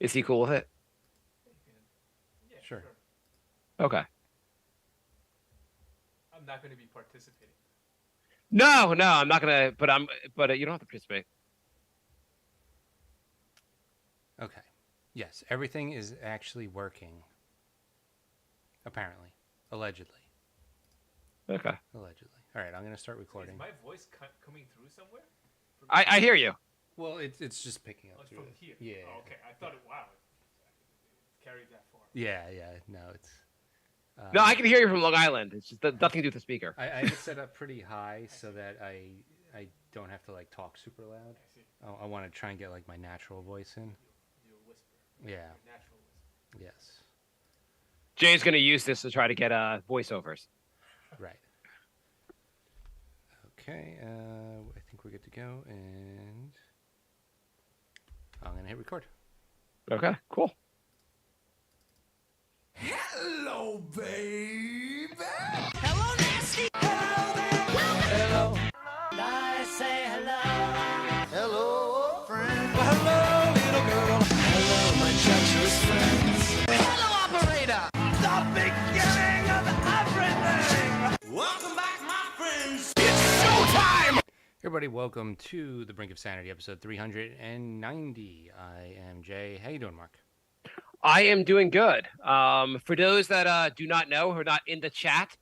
Is he cool with it? Yeah, Sure. sure. Okay. I'm not going to be participating. No, no, I'm not gonna. But you don't have to participate. Okay. Yes, everything is actually working. Apparently. Allegedly. Okay. Allegedly. All right, I'm going to start Is recording. my voice coming through somewhere? From I hear you. Well, it's just picking Oh, up it's through from it. here. Yeah. Oh, okay. I thought it. Wow. It carried that far. Yeah, yeah. No, it's. No, I can hear you from Long Island. It's just nothing to do with the speaker. I have it set up pretty high so that I don't have to like talk super loud. I see. I want to try and get like my natural voice in. You whisper. Yeah. Your natural whisper. Yes. Jay's gonna use this to try to get voiceovers. Right. Okay. I think we're good to go, and I'm gonna hit record. Okay, cool. Hello, baby. Hello, nasty. Hello, Hello. I say hello. Hello, friend. Well, hello, little girl. Hello, my treacherous friends. Hello, operator. The beginning of everything. Welcome back, my friends. It's showtime. Everybody, welcome to the Brink of Sanity, episode 390. I am Jay. How you doing, Mark? I am doing good. For those that do not know, who are not in the chat,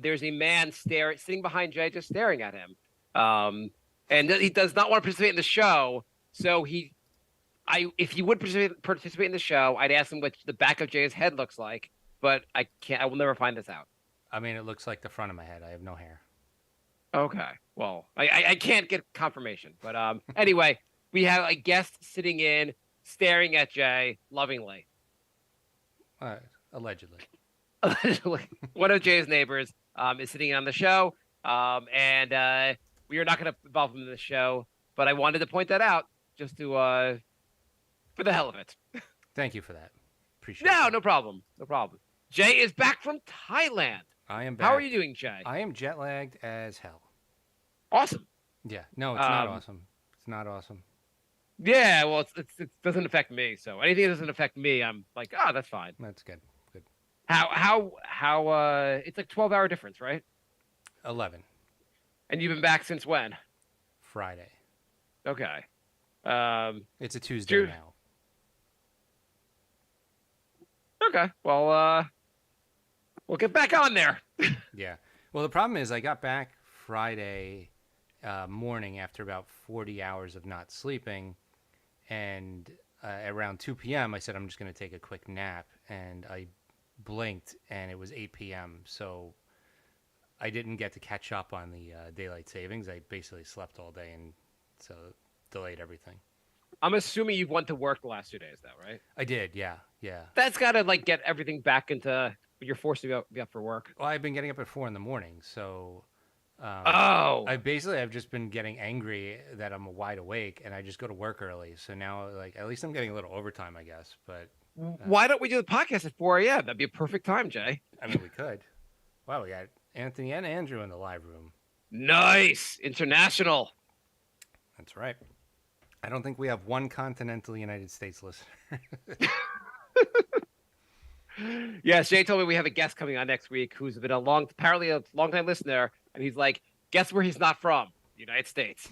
there's a man sitting behind Jay, just staring at him. And he does not want to participate in the show. So if he would participate in the show, I'd ask him what the back of Jay's head looks like. But I can't. I will never find this out. I mean, it looks like the front of my head. I have no hair. Okay. Well, I can't get confirmation. But anyway, we have a guest sitting in, staring at Jay lovingly. Allegedly. Allegedly, one of Jay's neighbors is sitting on the show, and we are not going to involve him in the show. But I wanted to point that out just to for the hell of it. Thank you for that. Appreciate it. No problem. No problem. Jay is back from Thailand. I am back. How are you doing, Jay? I am jet lagged as hell. Awesome. Yeah. No, it's not awesome. It's not awesome. Yeah, well, it doesn't affect me. So anything that doesn't affect me, I'm like, oh, that's fine. That's good. Good. How it's like 12-hour difference, right? 11. And you've been back since when? Friday. Okay. It's a Tuesday Drew- now. Okay. Well, we'll get back on there. Yeah. Well, the problem is I got back Friday morning after about 40 hours of not sleeping. And around 2 p.m., I said, I'm just going to take a quick nap. And I blinked, and it was 8 p.m. So I didn't get to catch up on the daylight savings. I basically slept all day, and so delayed everything. I'm assuming you went to work the last 2 days, though, right? I did, yeah. That's got to like get everything back into you're forced to be up for work. Well, I've been getting up at 4 in the morning, so I've just been getting angry that I'm wide awake, and I just go to work early. So now, like, at least I'm getting a little overtime, I guess. But why don't we do the podcast at 4 a.m.? That'd be a perfect time, Jay. I mean, we could. Wow, we got Anthony and Andrew in the live room. Nice. International. That's right. I don't think we have one continental United States listener. Yes, Jay told me we have a guest coming on next week who's been apparently a long time listener, and he's like, guess where he's not from? United States.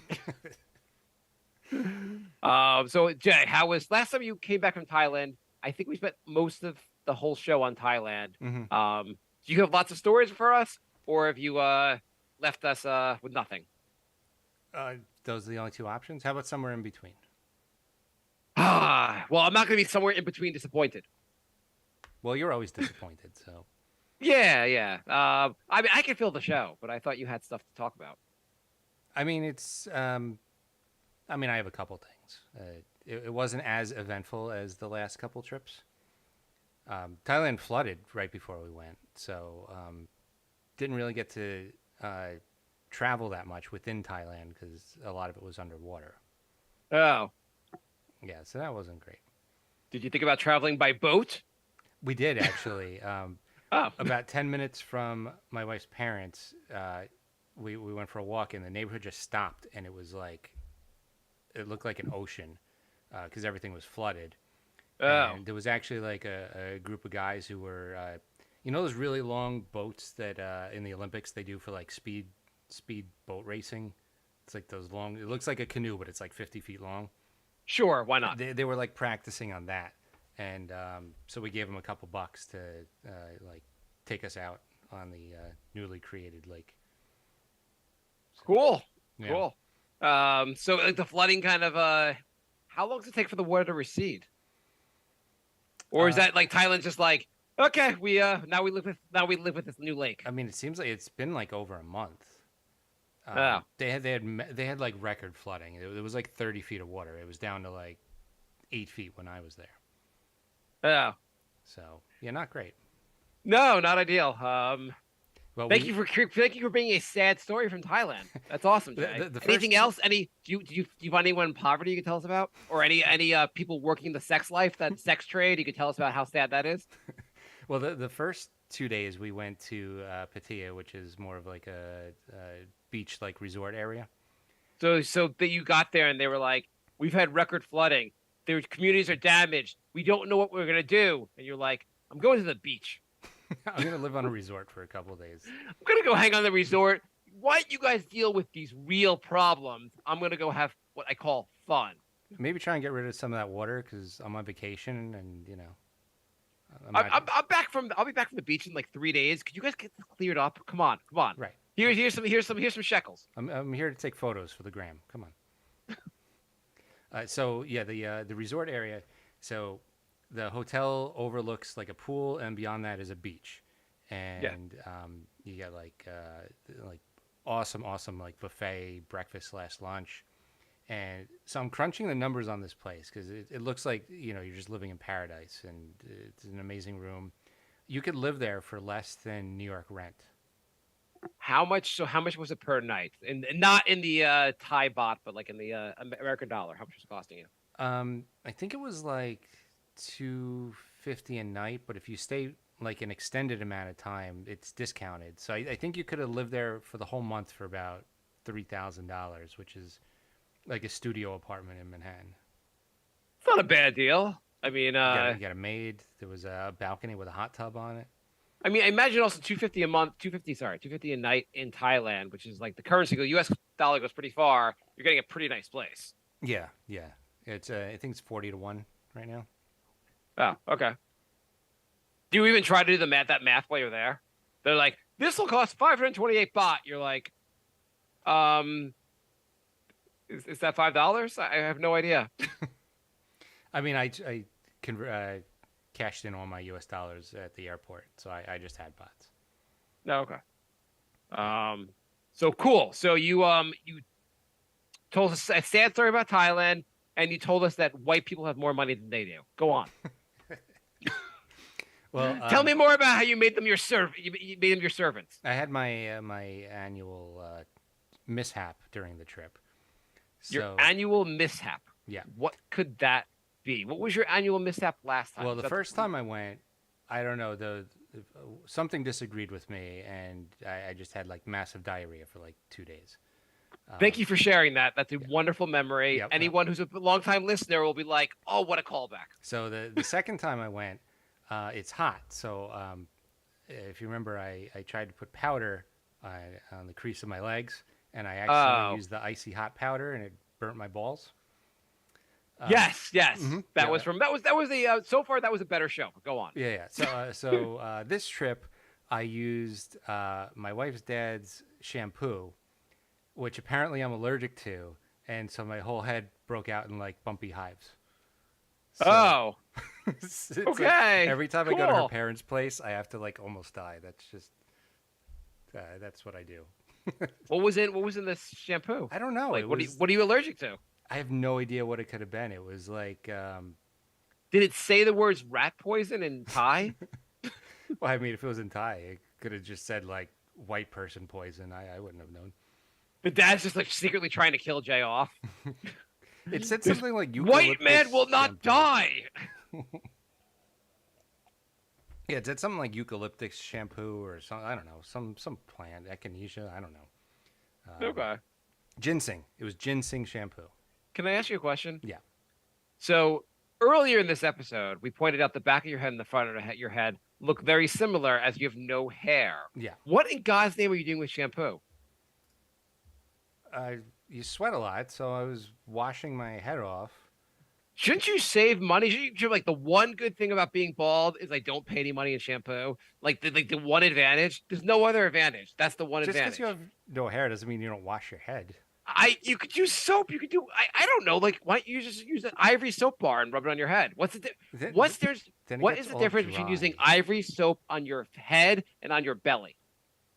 So Jay, how was last time you came back from Thailand? I think we spent most of the whole show on Thailand. Mm-hmm. Do you have lots of stories for us, or have you left us with nothing? Those are the only two options. How about somewhere in between? Well, I'm not going to be somewhere in between disappointed. Well, you're always disappointed, so. Yeah. I mean, I can fill the show, but I thought you had stuff to talk about. I mean, it's. I have a couple things. It wasn't as eventful as the last couple trips. Thailand flooded right before we went, so didn't really get to travel that much within Thailand because a lot of it was underwater. Oh. Yeah, so that wasn't great. Did you think about traveling by boat? We did, actually. Oh. About 10 minutes from my wife's parents, we went for a walk, and the neighborhood just stopped, and it was like, it looked like an ocean because everything was flooded. Oh, And there was actually like a group of guys who were, you know, those really long boats that in the Olympics they do for like speed boat racing. It's like those long. It looks like a canoe, but it's like 50 feet long. sure, why not? They were like practicing on that, and so we gave them a couple bucks to like take us out on the newly created lake. Cool, Yeah. cool. So like the flooding kind of how long does it take for the water to recede? Or is that like Thailand just like, okay, we now we live with this new lake. I mean, it seems like it's been like over a month. Oh. They had like record flooding. It was like 30 feet of water. It was down to like 8 feet when I was there. Oh. So yeah, not great. No, not ideal. Well, thank you for bringing a sad story from Thailand. That's awesome, Jay. The first- Anything else? Do you find anyone in poverty you could tell us about, or any people working the sex life, that sex trade? You could tell us about how sad that is. Well, the first 2 days we went to Pattaya, which is more of like a beach like resort area. So that you got there and they were like, we've had record flooding. Their communities are damaged. We don't know what we're gonna do. And you're like, I'm going to the beach. I'm gonna live on a resort for a couple of days. I'm gonna go hang on the resort. Why don't you guys deal with these real problems? I'm gonna go have what I call fun. Maybe try and get rid of some of that water because I'm on vacation and you know. I'm back from. I'll be back from the beach in like 3 days. Could you guys get this cleared up? Come on. Right. Here's some shekels. I'm here to take photos for the gram. Come on. So yeah, the resort area. So the hotel overlooks like a pool, and beyond that is a beach, and you get like awesome like buffet breakfast / lunch. And so I'm crunching the numbers on this place because it looks like, you know, you're just living in paradise, and it's an amazing room. You could live there for less than New York rent. How much? So how much was it per night? And not in the Thai baht, but like in the American dollar. How much was it costing you? I think it was like $250 a night, but if you stay like an extended amount of time, it's discounted. So I think you could have lived there for the whole month for about $3,000, which is like a studio apartment in Manhattan. It's not a bad deal. I mean, You got a maid. There was a balcony with a hot tub on it. I mean, I imagine also 250 a month, 250 a night in Thailand, which is like the currency. The U.S. dollar goes pretty far. You're getting a pretty nice place. Yeah. It's I think it's 40 to 1 right now. Oh, okay. Do you even try to do that math while you're there? They're like, this will cost 528 baht. You're like, is that $5? I have no idea. I mean, I cashed in all my U.S. dollars at the airport, so I just had bots. No, okay. So cool. So you told us a sad story about Thailand, and you told us that white people have more money than they do. Go on. Well, tell me more about how you made them your You made them your servants. I had my my annual mishap during the trip. So, Your annual mishap. Yeah. What could that be? What was your annual mishap last time? Well, the first time I went, I don't know, something disagreed with me, and I just had like massive diarrhea for like 2 days. Thank you for sharing that. That's a wonderful memory. Yep, Anyone who's a longtime listener will be like, "Oh, what a callback!" So the second time I went, it's hot. So if you remember, I tried to put powder on the crease of my legs, and I actually used the icy hot powder, and it burnt my balls. Yes. Mm-hmm. That was the so far that was a better show. Go on. Yeah. So this trip, I used my wife's dad's shampoo, which apparently I'm allergic to, and so my whole head broke out in like bumpy hives. So, it's okay. Like every time I go to her parents' place, I have to like almost die. That's just that's what I do. What was in this shampoo? I don't know. Like, what are you allergic to? I have no idea what it could have been. It was like. Did it say the words rat poison in Thai? Well, I mean, if it was in Thai, it could have just said like white person poison. I wouldn't have known. The dad's just like secretly trying to kill Jay off. It said something like white man will not shampoo. die. Yeah, it said something like eucalyptus shampoo or something. I don't know, some plant, echinacea. I don't know. Okay. Ginseng. It was ginseng shampoo. Can I ask you a question? Yeah. So Earlier in this episode, we pointed out the back of your head and the front of your head look very similar as you have no hair. Yeah. What in God's name are you doing with shampoo? You sweat a lot, so I was washing my head off. Shouldn't you save money? Should like the one good thing about being bald is like don't pay any money in shampoo. Like the one advantage. There's no other advantage. That's the one Just advantage. because you have no hair doesn't mean you don't wash your head. You could use soap. You could do I don't know. Like why don't you just use an ivory soap bar and rub it on your head? What is the difference between using ivory soap on your head and on your belly?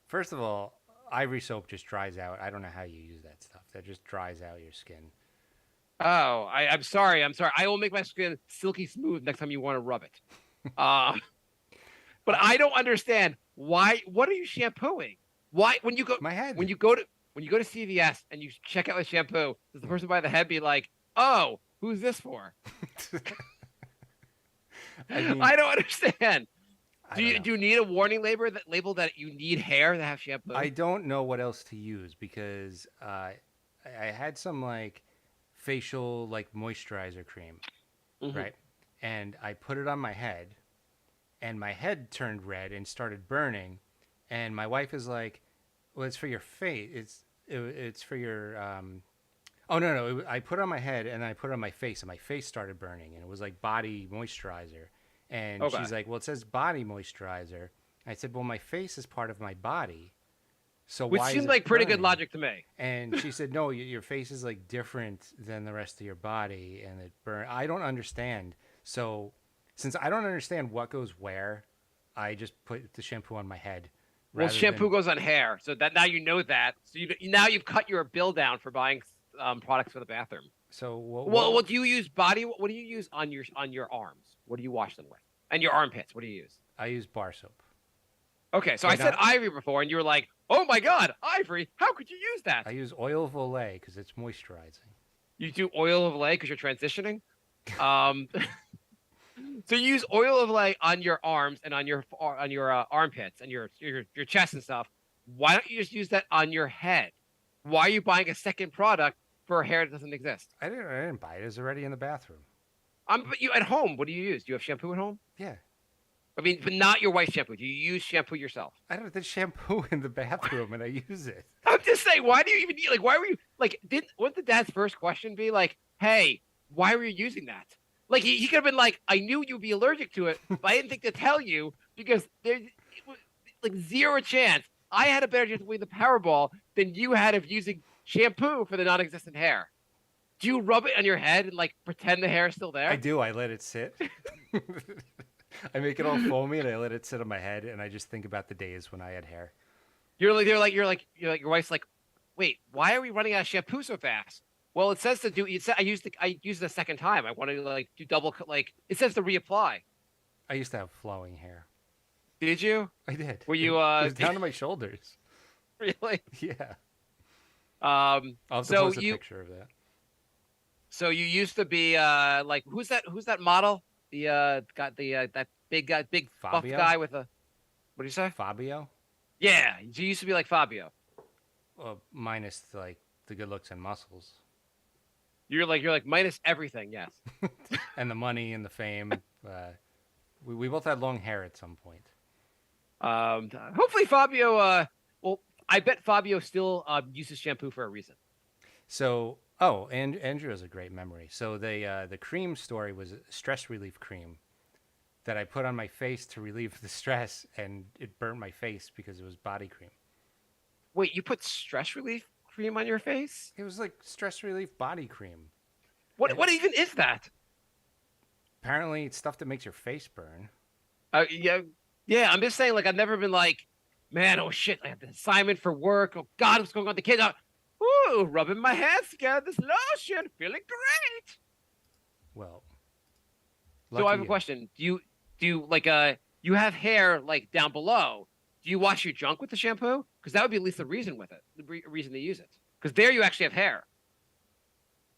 First of all, ivory soap just dries out. I don't know how you use that stuff. That just dries out your skin. Oh, I'm sorry. I will make my skin silky smooth next time you want to rub it. But I don't understand why. What are you shampooing? Why when you go My head. when you go to CVS and you check out the shampoo, does the person by the head be like, "Oh, who's this for?" I don't understand. Do you need a warning label that you need hair to have shampoo? I don't know what else to use because I had some like facial like moisturizer cream, right? And I put it on my head, and my head turned red and started burning. And my wife is like, "Well, it's for your face. It's for your." Oh no! I put it on my head and I put it on my face, and my face started burning, and it was like body moisturizer. And she's like, "Well, it says body moisturizer." I said, "Well, my face is part of my body, so Which why?" seemed like pretty good logic to me. And she said, "No, your face is like different than the rest of your body, and it burn." I don't understand. So, since I don't understand what goes where, I just put the shampoo on my head. Well, shampoo goes on hair, so that now you know that. So now you've cut your bill down for buying products for the bathroom. So what do you use body? What do you use on your arms? What do you wash them with? And your armpits? What do you use? I use bar soap. Okay, so I said ivory before, and you were like, "Oh my God, ivory! How could you use that?" I use oil of Olay because it's moisturizing. You do oil of Olay because you're transitioning. So you use oil of Olay on your arms and on your armpits and your chest and stuff. Why don't you just use that on your head? Why are you buying a second product for hair that doesn't exist? I didn't buy it. It's already in the bathroom. But you at home, what do you use? Do you have shampoo at home? Yeah. I mean, but not your wife's shampoo. Do you use shampoo yourself? I don't have the shampoo in the bathroom and I use it. I'm just saying, why do you even need, like, why were you, like, wouldn't the dad's first question be like, "Hey, why were you using that?" Like, he could have been like, "I knew you'd be allergic to it, but I didn't think to tell you because there's like zero chance I had a better chance of winning the Powerball than you had of using shampoo for the non-existent hair." Do you rub it on your head and like pretend the hair is still there? I do. I let it sit. I make it all foamy and I let it sit on my head, and I just think about the days when I had hair. You're like your wife's like, "Wait, why are we running out of shampoo so fast?" Well, it says to do. It said I used it a second time. I wanted to like do double. Like it says to reapply. I used to have flowing hair. Did you? I did. Were you? It was down to my shoulders. Really? Yeah. I'll have to post a picture of that. So you used to be like who's that model? The got the that big buff Fabio? guy with a what do you say? Fabio? Yeah, you used to be like Fabio. Well, minus like the good looks and muscles. You're like minus everything, yes. And the money and the fame. We both had long hair at some point. Hopefully Fabio. Well, I bet Fabio still uses shampoo for a reason. So, and Andrew has a great memory. So the cream story was a stress relief cream that I put on my face to relieve the stress, and it burned my face because it was body cream. Wait, you put stress relief cream on your face? It was like stress relief body cream. What even is that? Apparently, it's stuff that makes your face burn. Yeah. I'm just saying, like, I've never been like, "Man, oh shit, I have an assignment for work. Oh God, what's going on with the kids? Ooh, rubbing my hands together, this lotion, feeling great." Well, so I have a question. Do you like you have hair like down below? Do you wash your junk with the shampoo? Because that would be at least the reason with it, the reason to use it. Because there you actually have hair.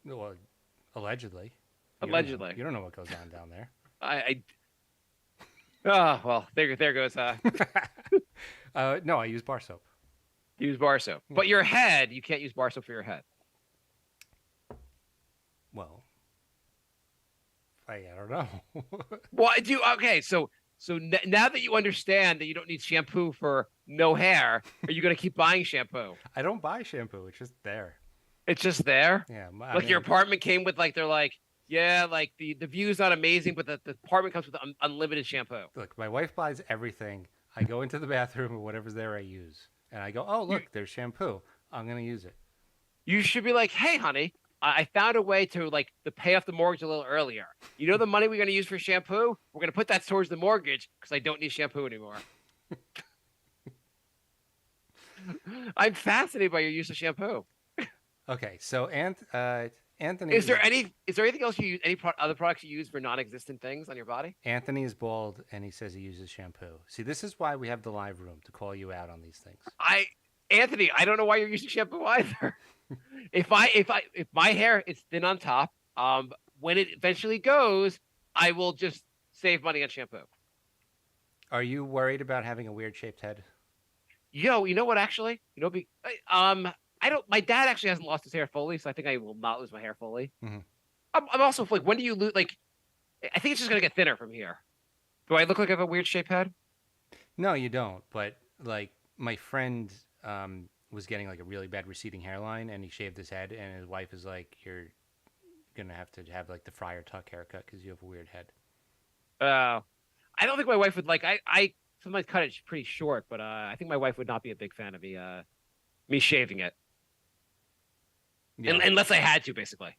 Well, allegedly. Allegedly. You don't know what goes on down there. Oh well, there goes. No, I use bar soap. Use bar soap, but your head, you can't use bar soap for your head. Well, I don't know. Well, okay. So now that you understand that you don't need shampoo for no hair, are you going to keep buying shampoo? I don't buy shampoo. It's just there. It's just there. Yeah. Like your apartment came with like they're like, yeah, like the view's not amazing, but the apartment comes with unlimited shampoo. Look, my wife buys everything. I go into the bathroom and whatever's there I use. And I go, oh, look, there's shampoo. I'm going to use it. You should be like, hey, honey, I found a way to pay off the mortgage a little earlier. You know the money we're going to use for shampoo? We're going to put that towards the mortgage because I don't need shampoo anymore. I'm fascinated by your use of shampoo. Okay, so Anthony Is there anything else you use? Any other products you use for non-existent things on your body? Anthony is bald and he says he uses shampoo. See, this is why we have the live room to call you out on these things. Anthony, I don't know why you're using shampoo either. If my hair is thin on top, when it eventually goes, I will just save money on shampoo. Are you worried about having a weird shaped head? Yo, you know what? Actually, I don't. My dad actually hasn't lost his hair fully, so I think I will not lose my hair fully. Mm-hmm. I'm also like, when do you lose? Like, I think it's just gonna get thinner from here. Do I look like I have a weird shaped head? No, you don't. But like my friend was getting like a really bad receding hairline, and he shaved his head, and his wife is like, "You're gonna have to have like the Friar Tuck haircut because you have a weird head." I don't think my wife would like. I sometimes cut it pretty short, but I think my wife would not be a big fan of me shaving it. Yeah. Unless I had to, basically.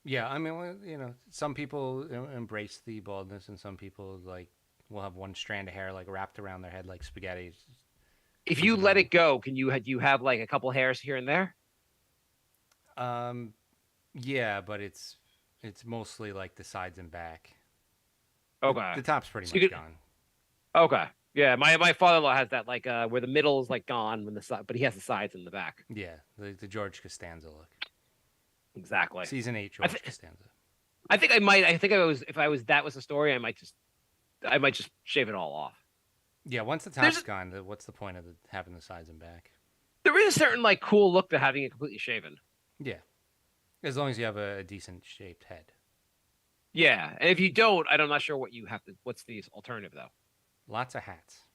Yeah, I mean, well, you know, some people embrace the baldness, and some people like will have one strand of hair like wrapped around their head like spaghetti. If you let it go, do you have like a couple hairs here and there? Yeah, but it's mostly like the sides and back. Okay. The top's pretty much gone. Okay. Yeah, my father-in-law has that like where the middle is like gone when the side, but he has the sides in the back. Yeah, the George Costanza look. Exactly. Season 8 George Costanza. I think if that was the story, I might just shave it all off. Yeah, once the top's gone, what's the point of having the sides and back? There is a certain like cool look to having it completely shaven. Yeah, as long as you have a decent shaped head. Yeah, and if you don't, I'm not sure what's the alternative though. Lots of hats.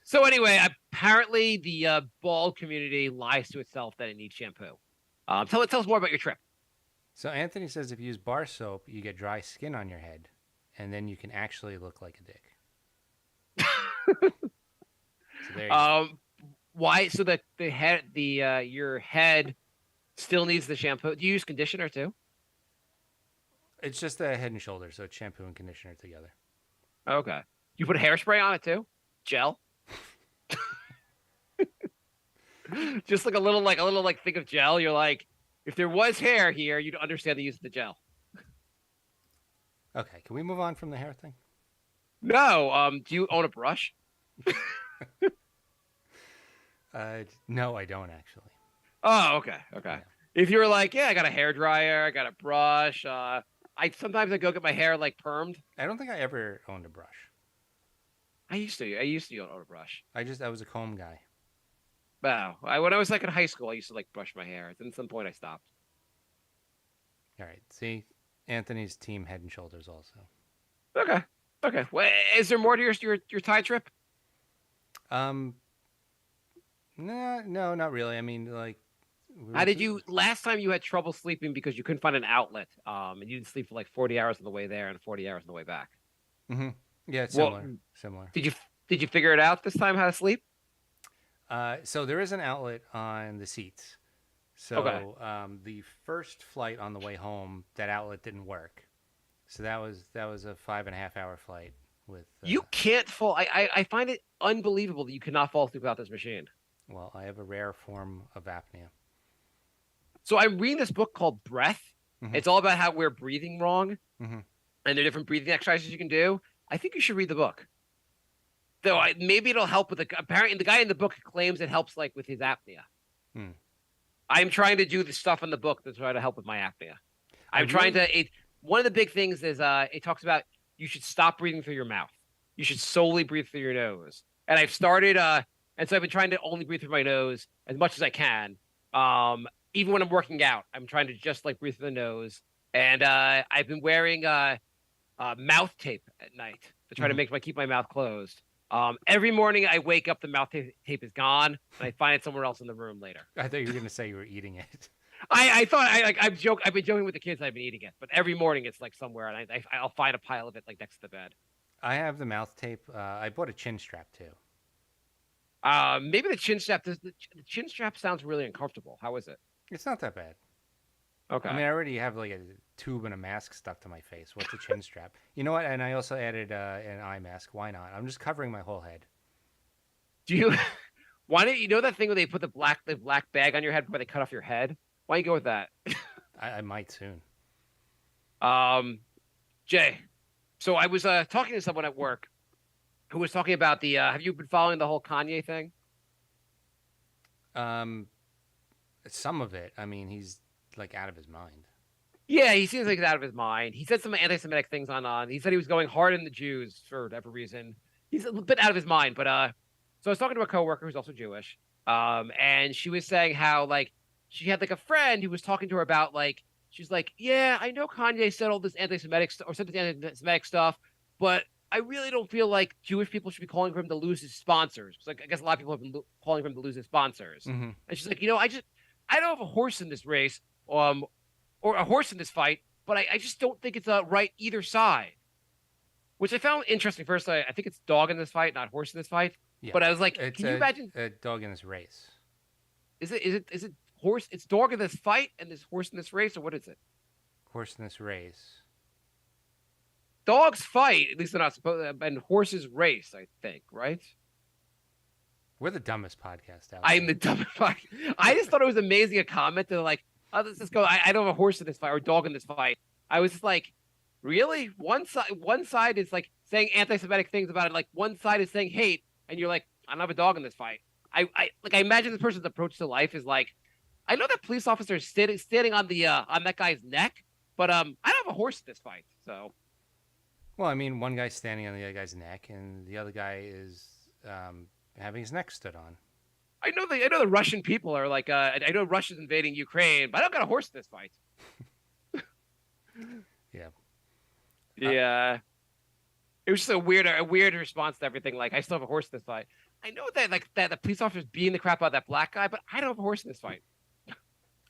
So anyway, apparently the bald community lies to itself that it needs shampoo. Tell us more about your trip. So Anthony says if you use bar soap, you get dry skin on your head, and then you can actually look like a dick. So there you go. Why? So that your head still needs the shampoo. Do you use conditioner too? It's just a Head and Shoulders, so it's shampoo and conditioner together. Okay. You put hairspray on it too? Gel? Just like a little thing of gel. You're like, if there was hair here, you'd understand the use of the gel. Okay, can we move on from the hair thing? No. Do you own a brush? No, I don't actually. Oh, okay. Yeah. If you were like, yeah, I got a hair dryer, I got a brush. Sometimes I go get my hair like permed. I don't think I ever owned a brush. I used to own a brush. I was a comb guy. Wow. When I was like in high school, I used to like brush my hair. Then at some point I stopped. All right. See, Anthony's team Head and Shoulders also. Okay. Well, is there more to your Thai trip? No, not really. I mean, like, How did you last time you had trouble sleeping because you couldn't find an outlet? And you didn't sleep for like 40 hours on the way there and 40 hours on the way back. Mm-hmm. Yeah, it's Well, similar. Did you figure it out this time how to sleep? So there is an outlet on the seats. So the first flight on the way home, that outlet didn't work. So that was a 5.5 hour flight with. You can't fall. I find it unbelievable that you cannot fall asleep without this machine. Well, I have a rare form of apnea. So I'm reading this book called Breath. Mm-hmm. It's all about how we're breathing wrong, Mm-hmm. and there are different breathing exercises you can do. I think you should read the book. Though maybe it'll help with apparently the guy in the book claims it helps like with his apnea. Hmm. I'm trying to do the stuff in the book to try to help with my apnea. One of the big things is it talks about you should stop breathing through your mouth. You should solely breathe through your nose. And I've started and so I've been trying to only breathe through my nose as much as I can. Even when I'm working out, I'm trying to just like breathe through the nose. and I've been wearing mouth tape at night to try to keep my mouth closed. Every morning I wake up, the mouth tape is gone, and I find it somewhere else in the room later. I thought you were going to say you were eating it. I thought I've been joking with the kids. I've been eating it, but every morning it's like somewhere, and I'll find a pile of it like next to the bed. I have the mouth tape. I bought a chin strap too. Maybe the chin strap. The chin strap sounds really uncomfortable. How is it? It's not that bad. Okay. I mean, I already have like a tube and a mask stuck to my face. What's a chin strap? You know what? And I also added an eye mask. Why not? I'm just covering my whole head. Do you? Why don't you know that thing where they put the black bag on your head before they cut off your head? Why don't you go with that? I might soon. Jay. So I was talking to someone at work who was talking about the. Have you been following the whole Kanye thing? Some of it. I mean, he's like out of his mind. Yeah, he seems like he's out of his mind. He said some anti-Semitic things on. He said he was going hard on the Jews for whatever reason. He's a bit out of his mind. But so I was talking to a coworker who's also Jewish. And she was saying how like she had like a friend who was talking to her about like she's like, yeah, I know Kanye said all this anti-Semitic or said this anti-Semitic stuff, but I really don't feel like Jewish people should be calling for him to lose his sponsors. Like I guess a lot of people have been calling for him to lose his sponsors. Mm-hmm. And she's like, I don't have a horse in this race, or a horse in this fight, but I just don't think it's right either side. Which I found interesting. First, I think it's dog in this fight, not horse in this fight. Yeah. But I was like, It's can you imagine a dog in this race? Is it horse? It's dog in this fight and this horse in this race, or what is it? Horse in this race. Dogs fight, at least they're not supposed, and horses race, I think, right? We're the dumbest podcast out there. I'm the dumbest. I just thought it was amazing a comment to like, oh, let's just go. I don't have a horse in this fight or a dog in this fight. I was just like, really? One side is like saying anti-Semitic things about it. Like one side is saying hate, and you're like, I don't have a dog in this fight. I imagine this person's approach to life is like, I know that police officer is standing on the on that guy's neck, but I don't have a horse in this fight. So, well, I mean, one guy's standing on the other guy's neck, and the other guy is having his neck stood on. I know the Russian people are like, I know Russia's invading Ukraine, but I don't got a horse in this fight. Yeah. Yeah. It was just a weird response to everything. Like, I still have a horse in this fight. I know that that the police officer's beating the crap out of that black guy, but I don't have a horse in this fight.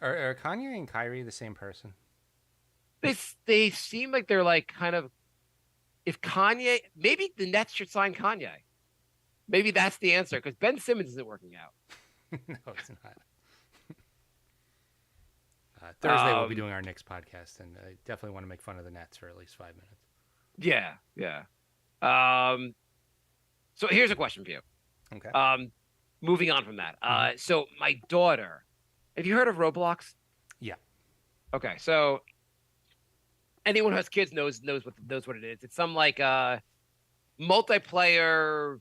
Are Kanye and Kyrie the same person? They seem like they're like kind of. If Kanye, maybe the Nets should sign Kanye. Maybe that's the answer because Ben Simmons isn't working out. No, it's not. Thursday we'll be doing our Knicks podcast, and I definitely want to make fun of the Nets for at least 5 minutes. Yeah. So here's a question for you. Okay. Moving on from that. So my daughter, have you heard of Roblox? Yeah. Okay, so anyone who has kids knows what it is. It's some like multiplayer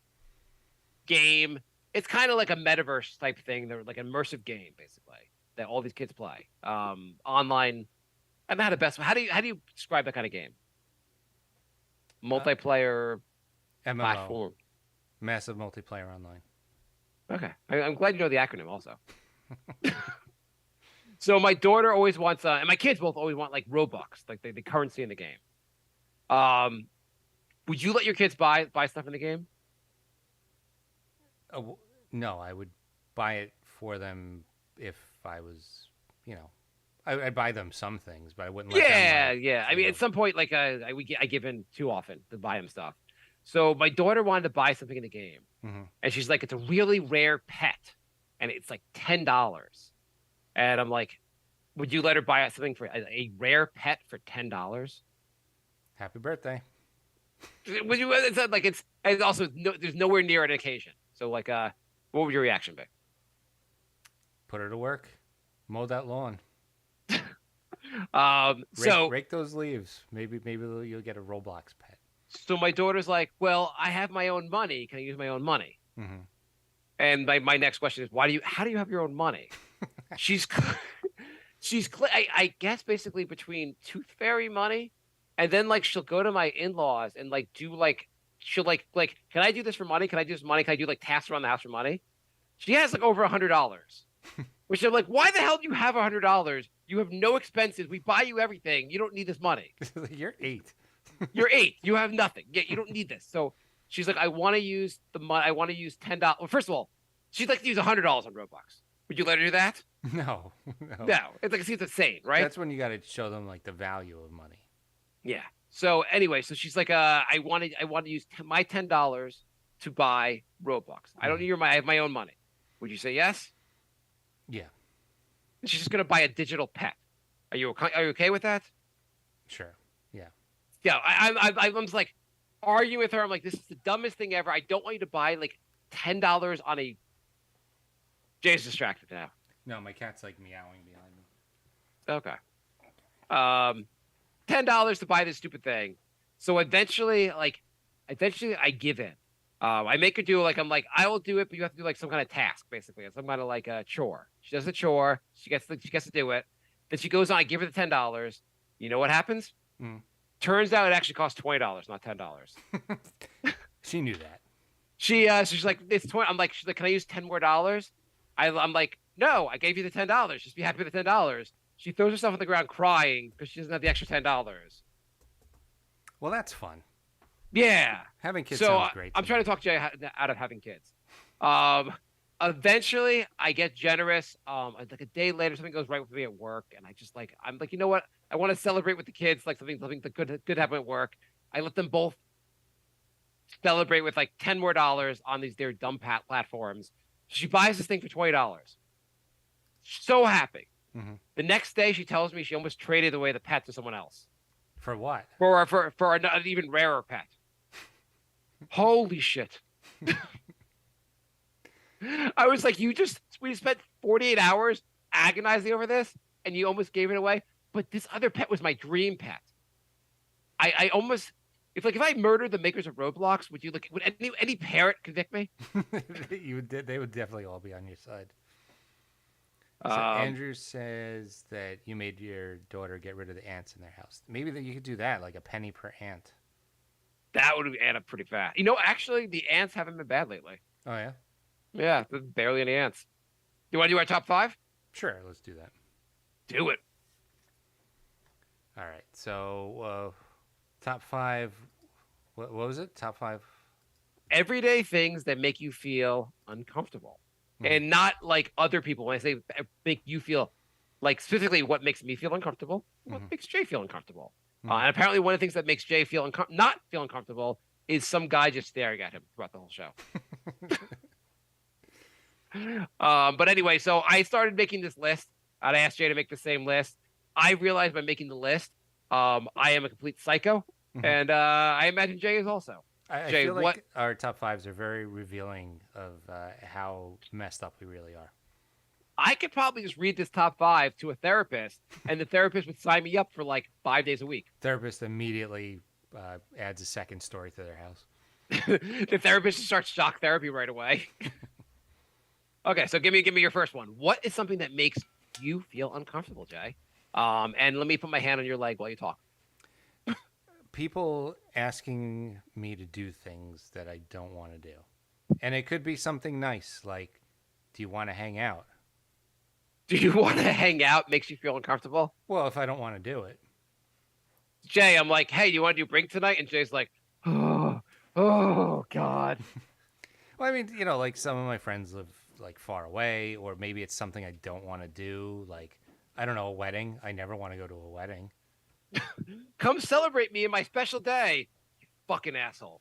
game. It's kind of like a metaverse type thing. They're like an immersive game basically that all these kids play online. I'm not the best. How do you describe that kind of game? Multiplayer MMO. platform. Massive multiplayer online. Okay, I'm glad you know the acronym also. So my daughter always wants, and my kids both always want like Robux, like the currency in the game. Would you let your kids buy stuff in the game? No, I would buy it for them if I was, I'd buy them some things, but I wouldn't let them. Yeah. I mean, at some point, like I give in too often to buy them stuff. So my daughter wanted to buy something in the game, and she's like, "It's a really rare pet, and it's like $10." And I'm like, "Would you let her buy something for a rare pet for $10?" Happy birthday. Would you? It's like it's also there's nowhere near an occasion. So like, what would your reaction be? Put her to work. Mow that lawn. Rake those leaves. Maybe you'll get a Roblox pet. So my daughter's like, well, I have my own money. Can I use my own money? Mm-hmm. And my next question is, how do you have your own money? I guess basically between Tooth Fairy money, and then like she'll go to my in-laws and like do like she'll like can I do this for money? Can I do this for money? Can I do like tasks around the house for money? She has like over $100, which I'm like, why the hell do you have $100? You have no expenses. We buy you everything. You don't need this money. You're 8. You're 8. You have nothing. Yeah, you don't need this. So she's like, I want to use the money. I want to use $10. Well, first of all, she'd like to use $100 on Roblox. Would you let her do that? No. No. It's like, it seems insane, right? That's when you got to show them like the value of money. Yeah. So anyway, so she's like, I want to use my $10 to buy Roblox. I don't need I have my own money. Would you say yes? Yeah. She's just gonna buy a digital pet. Are you okay with that? Sure. Yeah. Yeah. I'm just like arguing with her. I'm like, this is the dumbest thing ever. I don't want you to buy like $10 on a. Jay's distracted now. No, my cat's like meowing behind me. Okay. $10 to buy this stupid thing. So eventually I give in. I make her do like, I'm like, I will do it, but you have to do like some kind of task, basically, some kind of like a chore. She does the chore. She gets to do it. Then she goes on. I give her the $10. You know what happens? Turns out it actually costs $20, not $10. She knew that. She's like, it's 20. She's like, can I use $10 more? I'm like, no, I gave you the $10. Just be happy with the $10. She throws herself on the ground crying because she doesn't have the extra $10. Well, that's fun. Yeah. Having kids sounds great. I'm trying to talk Jay out of having kids. Eventually, I get generous. Like a day later, something goes right with me at work, and I'm like, you know what? I want to celebrate with the kids, like something good happen at work. I let them both celebrate with like $10 more on their dumb platforms. She buys this thing for $20. So happy. The next day, she tells me she almost traded away the pet to someone else. For what? For an even rarer pet. Holy shit. I was like, we spent 48 hours agonizing over this, and you almost gave it away. But this other pet was my dream pet. I almost, if I murdered the makers of Roblox, would any parent convict me? They would definitely all be on your side. So Andrew says that you made your daughter get rid of the ants in their house. Maybe that you could do that, like a penny per ant. That would add up pretty fast. Actually, the ants haven't been bad lately. Oh, yeah? Yeah, there's barely any ants. Do you want to do our top 5? Sure, let's do that. Do it. All right, so top 5, what was it? Top 5? Everyday things that make you feel uncomfortable. And not like other people. When I say make you feel, like specifically what makes me feel uncomfortable, what makes Jay feel uncomfortable. And apparently one of the things that makes Jay feel not feel uncomfortable is some guy just staring at him throughout the whole show. But anyway, so I started making this list. I asked Jay to make the same list. I realized by making the list, I am a complete psycho. And I imagine Jay is also. I Jay, feel like our top 5s are very revealing of how messed up we really are. I could probably just read this top 5 to a therapist, and the therapist would sign me up for like 5 days a week. Therapist immediately adds a second story to their house. The therapist starts shock therapy right away. Okay, so give me your first one. What is something that makes you feel uncomfortable, Jay? And let me put my hand on your leg while you talk. People asking me to do things that I don't want to do. And it could be something nice, like, do you want to hang out? Do you want to hang out makes you feel uncomfortable? Well, if I don't want to do it. Jay, I'm like, hey, you want to do Brink tonight? And Jay's like, oh God. Well, I mean, like some of my friends live like far away, or maybe it's something I don't want to do. Like, I don't know, a wedding. I never want to go to a wedding. Come celebrate me in my special day, you fucking asshole.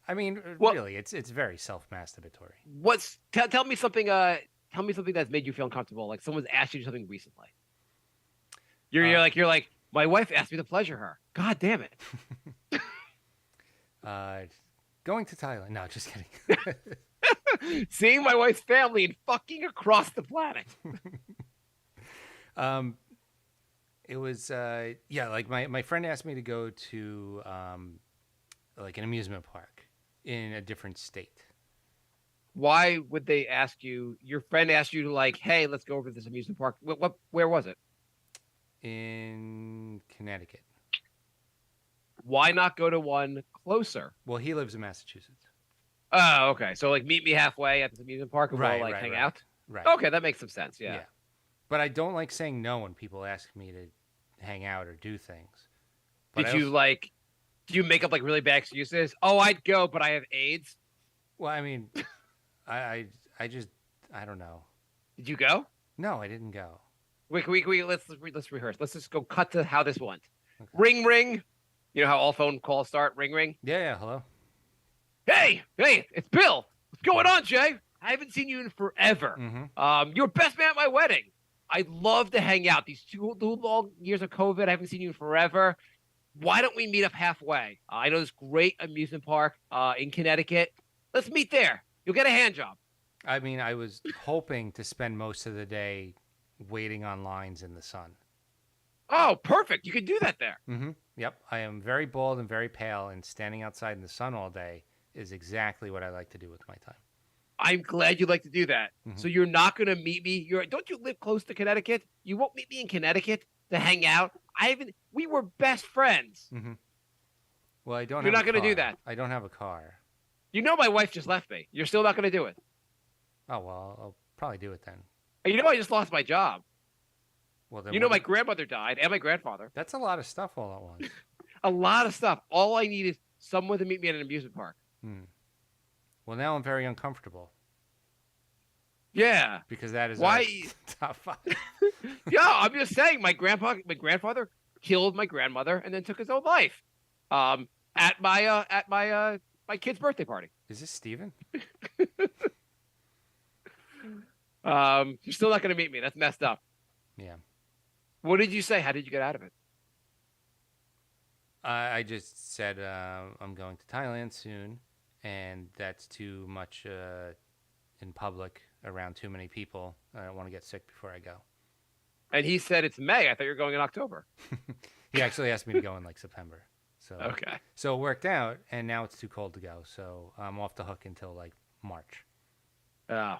I mean, really, it's very self-masturbatory. Tell me something. Tell me something that's made you feel uncomfortable. Like someone's asked you to do something recently. You're like, my wife asked me to pleasure her. God damn it. Going to Thailand. No, just kidding. Seeing my wife's family and fucking across the planet. It was like my friend asked me to go to like an amusement park in a different state. Why would they ask you? Your friend asked you to like, hey, let's go over to this amusement park. Where was it? In Connecticut. Why not go to one closer? Well, he lives in Massachusetts. Oh, okay. So like meet me halfway at this amusement park and we'll hang out? Right. Okay, that makes some sense. Yeah. But I don't like saying no when people ask me to hang out or do things. But Did you like? Do you make up like really bad excuses? Oh, I'd go, but I have AIDS. Well, I mean, I just I don't know. Did you go? No, I didn't go. Wait, let's rehearse. Let's just go cut to how this went. Okay. Ring ring. You know how all phone calls start. Ring ring. Yeah. Hello. Hey, it's Bill. What's going on, Jay? I haven't seen you in forever. Mm-hmm. You're best man at my wedding. I'd love to hang out. These two long years of COVID, I haven't seen you in forever. Why don't we meet up halfway? I know this great amusement park in Connecticut. Let's meet there. You'll get a hand job. I mean, I was hoping to spend most of the day waiting on lines in the sun. Oh, perfect. You can do that there. Mm-hmm. Yep. I am very bald and very pale, and standing outside in the sun all day is exactly what I like to do with my time. I'm glad you like to do that. Mm-hmm. So you're not going to meet me. Don't you live close to Connecticut? You won't meet me in Connecticut to hang out. We were best friends. Mm-hmm. Well, I don't. You're have not a going to do car. that. I don't have a car. You know my wife just left me. You're still not going to do it. Oh well, I'll probably do it then. And you know I just lost my job. Well, then You know my grandmother died and my grandfather. That's a lot of stuff all at once. A lot of stuff. All I need is someone to meet me at an amusement park. Well, now I'm very uncomfortable. Yeah. Because that is why top 5. Yeah, I'm just saying my grandfather killed my grandmother and then took his own life. At my kid's birthday party. Is this Steven? You're still not going to meet me. That's messed up. Yeah. What did you say? How did you get out of it? I just said I'm going to Thailand soon, and that's too much in public around too many people. I don't want to get sick before I go. And he said it's May. I thought you were going in October. He actually asked me to go in like September. So Okay. So it worked out, and now it's too cold to go. So I'm off the hook until like March. Oh.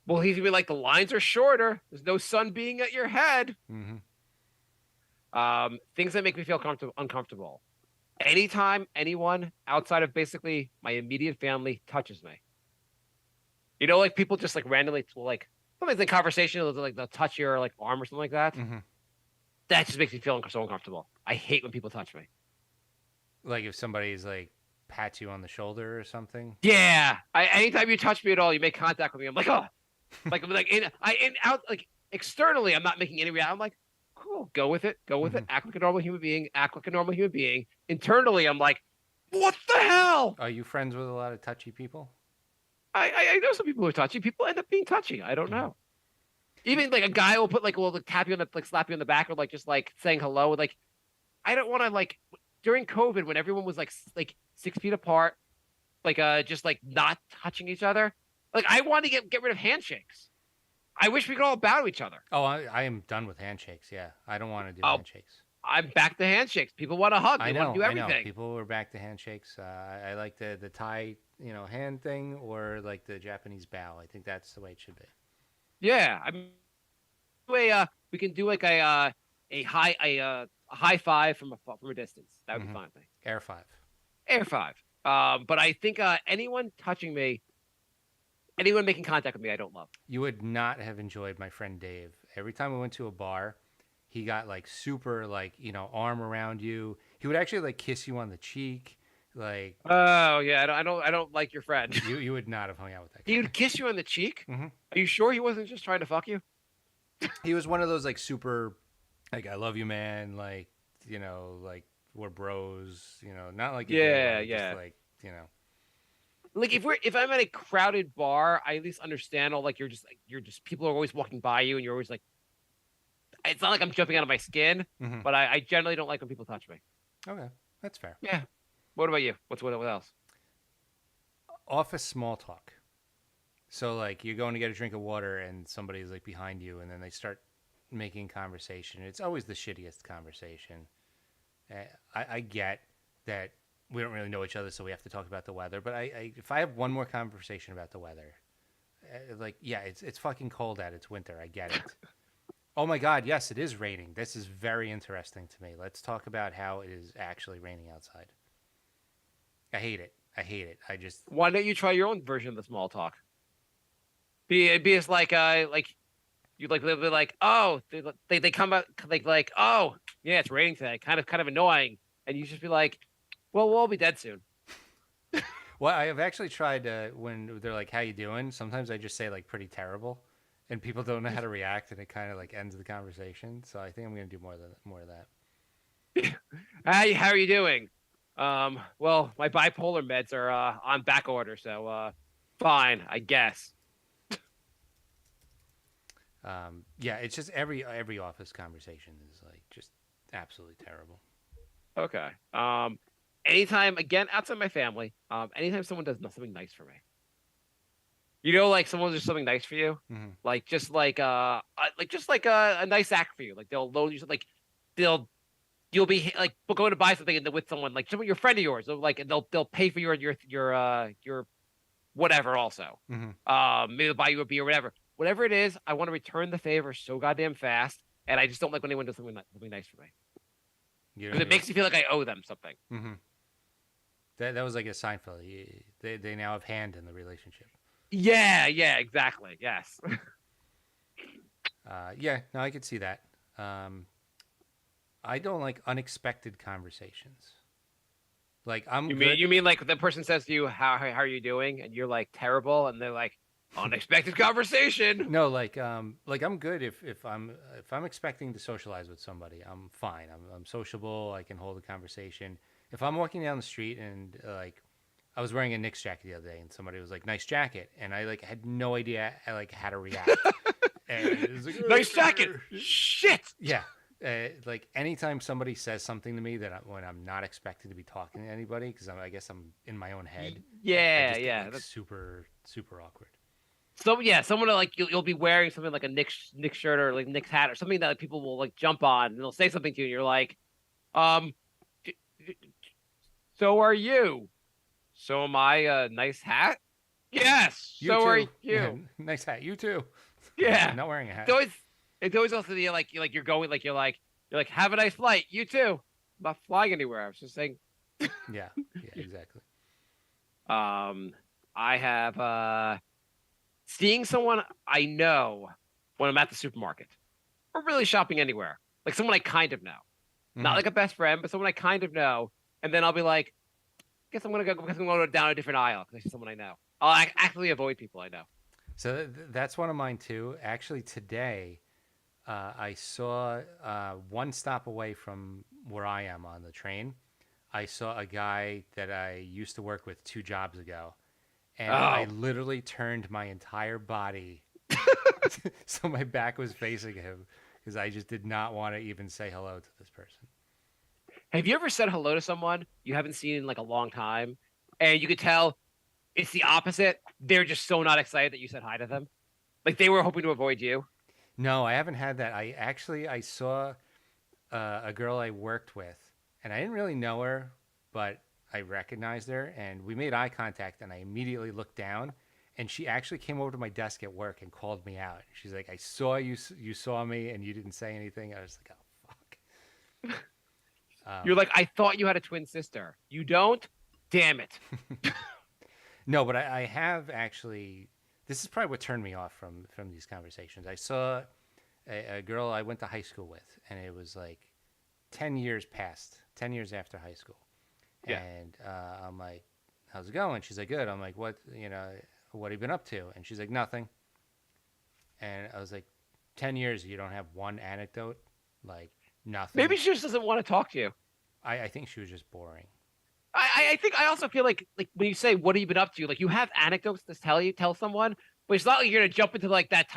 Well, he's gonna be like, the lines are shorter. There's no sun being at your head. Mm-hmm. Things that make me feel uncomfortable. Anytime anyone outside of basically my immediate family touches me. You know, like people just like randomly will like sometimes in conversation they'll touch your like arm or something like that. Mm-hmm. That just makes me feel so uncomfortable. I hate when people touch me. Like if somebody's like pats you on the shoulder or something. Yeah. Anytime you touch me at all, you make contact with me. I'm like, oh, like externally, I'm not making any reaction. I'm like, cool, go with it. Act like a normal human being. Internally, I'm like, what the hell? Are you friends with a lot of touchy people? I know some people who are touchy. People end up being touchy. I don't know. Even like a guy will put will tap you on slap you on the back or just saying hello. Like, I don't want to during COVID when everyone was like 6 feet apart, just not touching each other. Like I want to get rid of handshakes. I wish we could all bow to each other. Oh, I am done with handshakes. Yeah, I don't want to do handshakes. I'm back to handshakes. People want to hug. They want to do everything. I know. People were back to handshakes. I like the Thai, hand thing or like the Japanese bow. I think that's the way it should be. Yeah, I mean, we can do like a high five from a distance. That would be fine. Air 5. Air 5. But I think anyone touching me, anyone making contact with me, I don't love. You would not have enjoyed my friend Dave. Every time we went to a bar, he got super arm around you. He would actually kiss you on the cheek. Oh yeah, I don't like your friend. You would not have hung out with that guy. He would kiss you on the cheek? Mm-hmm. Are you sure he wasn't just trying to fuck you? He was one of those super I love you, man, we're bros, not like yeah. Just if I'm at a crowded bar, I at least understand you're just people are always walking by you and you're always it's not like I'm jumping out of my skin, but I generally don't like when people touch me. Okay, that's fair. Yeah. What about you? What else? Office small talk. So you're going to get a drink of water and somebody's behind you and then they start making conversation. It's always the shittiest conversation. I get that we don't really know each other, so we have to talk about the weather. But if I have one more conversation about the weather, it's fucking cold out. It's winter. I get it. Oh my God, yes, it is raining. This is very interesting to me. Let's talk about how it is actually raining outside. I hate it. Why don't you try your own version of the small talk? Be as You like they're like, oh, they come out like, oh, yeah, it's raining today, kind of annoying, and you just be like, well, we'll all be dead soon. Well, I have actually tried when they're like, "How you doing?" Sometimes I just say like "pretty terrible," and people don't know how to react, and it kind of like ends the conversation. So I think I'm gonna do more of that. Hi, how are you doing? Well, my bipolar meds are on back order, so fine, I guess. Yeah, it's just every office conversation is like just absolutely terrible. Okay. Anytime again outside my family, anytime someone does something nice for me, like someone does something nice for you, Hmm. like just like a nice act for you, like they'll loan you like they'll you'll be like going to buy something and with someone like your friend of yours, like and they'll pay for your whatever also. Hmm. Maybe they'll buy you a beer, whatever it is. I want to return the favor so goddamn fast, and I just don't like when anyone does something nice for me You know, because it makes me feel like I owe them something. hmm that was like a Seinfeld. They now have hand in the relationship. Yeah, exactly. Yes. Yeah, no, I could see that. I don't like unexpected conversations. Like I'm You mean good. you mean like the person says to you, how are you doing? And you're like terrible, and they're like, unexpected conversation. No, like I'm good if I'm expecting to socialize with somebody, I'm fine. I'm sociable. I can hold a conversation. If I'm walking down the street and like I was wearing a Knicks jacket the other day and somebody was like, "Nice jacket," and I like had no idea like how to react. And it was like, Nice jacket. Shit. yeah. Like anytime somebody says something to me when I'm not expected to be talking to anybody because I guess I'm in my own head. I just Yeah. get like super awkward. So yeah, someone like you'll be wearing something like a Knicks shirt or like Knicks hat or something that like, people will like jump on and they'll say something to you and you're like, um, d- d- so are you? So am I a nice hat? Yes. You So too. are Yeah, you? nice hat. You too. Yeah. I'm not wearing a hat. It's always also the you're going you're like have a nice flight. You too. I'm not flying anywhere. I was just saying. Yeah, exactly. I have seeing someone I know when I'm at the supermarket or really shopping anywhere, like someone I kind of know, not Mhm. like a best friend, but someone I kind of know, and then I'll be like, guess I'm gonna go because I'm going down a different aisle because I see someone I know. I'll actively avoid people I know. So that's one of mine too. Actually, today I saw one stop away from where I am on the train. I saw a guy that I used to work with 2 jobs ago, and I Oh, literally turned my entire body so my back was facing him because I just did not want to even say hello to this person. have you ever said hello to someone you haven't seen in like a long time, and you could tell it's the opposite? They're just so not excited that you said hi to them, like they were hoping to avoid you. No, I haven't had that. I saw a girl I worked with, and I didn't really know her, but I recognized her, and we made eye contact, and I immediately looked down, and she actually came over to my desk at work and called me out. She's like, "I saw you. You saw me, and you didn't say anything." I was like, "Oh fuck." You're like, I thought you had a twin sister. You don't? Damn it. No, but I have actually. This is probably what turned me off from these conversations. I saw a girl I went to high school with, and it was like 10 years past, 10 years after high school. Yeah. And I'm like, "How's it going?" She's like, "Good." I'm like, "What? What have you been up to?" And she's like, "Nothing." And I was like, 10 years, you don't have one anecdote, like nothing. Maybe she just doesn't want to talk to you. I think she was just boring. I think I also feel like when you say what have you been up to, like you have anecdotes to tell someone, but it's not like you're gonna jump into like that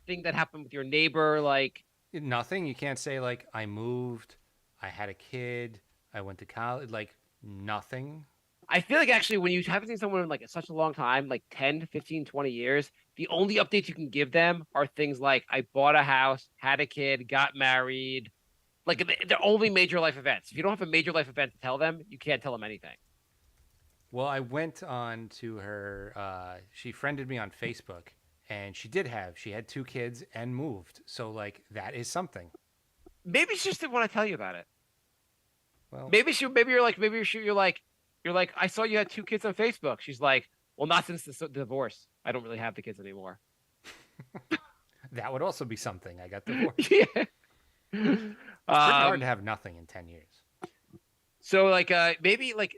thing that happened with your neighbor, like Nothing. You can't say like I moved, I had a kid, I went to college, like nothing. I feel like actually when you haven't seen someone in like such a long time, like 10, 15, 20 years, the only updates you can give them are things like I bought a house, had a kid, got married. Like they're only major life events. If you don't have a major life event to tell them, you can't tell them anything. Well, I went on to her. She friended me on Facebook, and she had 2 kids and moved. So like that is something. Maybe she just didn't want to tell you about it. Well, You're like, I saw you had 2 kids on Facebook. She's like, well, not since the divorce. I don't really have the kids anymore. That would also be something. I got divorced. Yeah. It's pretty hard to have nothing in 10 years. So like maybe like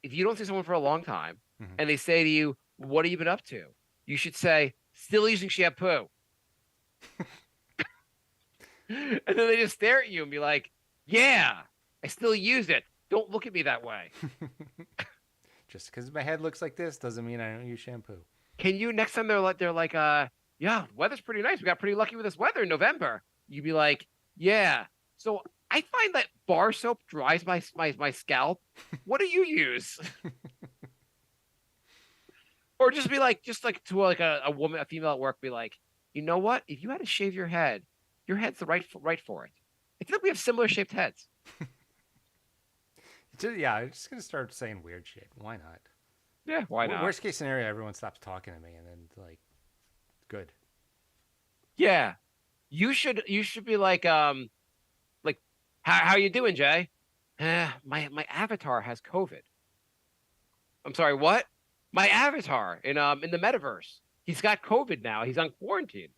if you don't see someone for a long time Mhm. and they say to you, "What have you been up to?" You should say, "Still using shampoo." And then they just stare at you and be like, "Yeah, I still use it. Don't look at me that way." Just because my head looks like this doesn't mean I don't use shampoo. Can you next time they're like, yeah, weather's pretty nice. We got pretty lucky with this weather in November. You'd be like, "Yeah." So I find that bar soap dries my scalp. What do you use? Or just be like, to like a woman, a female at work, be like, you know what? If you had to shave your head's the right for it. I feel like we have similar shaped heads. Yeah, I'm just gonna start saying weird shit. Why not? Yeah, why not? Worst case scenario, everyone stops talking to me, and then like, good. Yeah, you should be like how you doing, Jay? My avatar has COVID. I'm sorry, what? My avatar in the metaverse. He's got COVID now. He's on quarantine.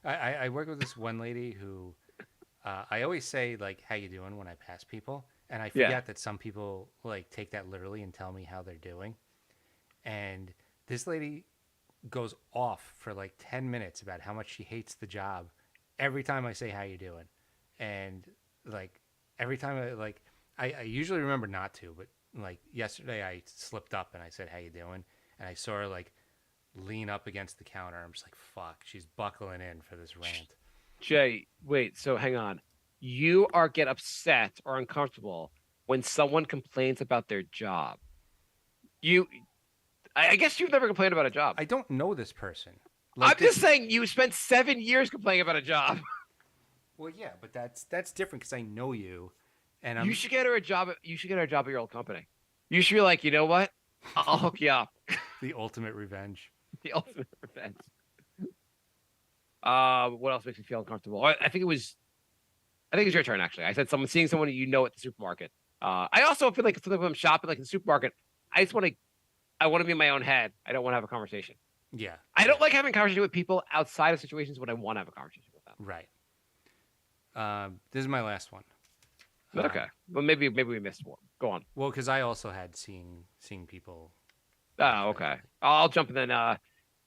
I work with this one lady who I always say like how you doing when I pass people, and I Yeah. forget that some people like take that literally and tell me how they're doing. And this lady goes off for like 10 minutes about how much she hates the job every time I say how you doing. And like every time I usually remember not to, but like yesterday I slipped up and I said how you doing, and I saw her like lean up against the counter. I'm just like, fuck, she's buckling in for this rant. Jay, wait, so hang on. You are get upset or uncomfortable when someone complains about their job. You I guess you've never complained about a job. I don't know this person. I'm Like this, just saying you spent 7 years complaining about a job. well, yeah, but that's different because I know you, and I'm You should get her a job. You should get her a job at your old company. You should be like, you know what? I'll hook you up. the ultimate revenge. The ultimate defense. What else makes you feel uncomfortable? I think it's your turn actually. I said seeing someone you know at the supermarket. I also feel like sometimes when I'm shopping like in the supermarket, I want to be in my own head. I don't want to have a conversation. Yeah, I don't like having a conversation with people outside of situations when I want to have a conversation with them. right. This is my last one. But okay. Well, maybe we missed one. Go on. Well, because I also had seeing people. Oh, okay. I'll jump in then.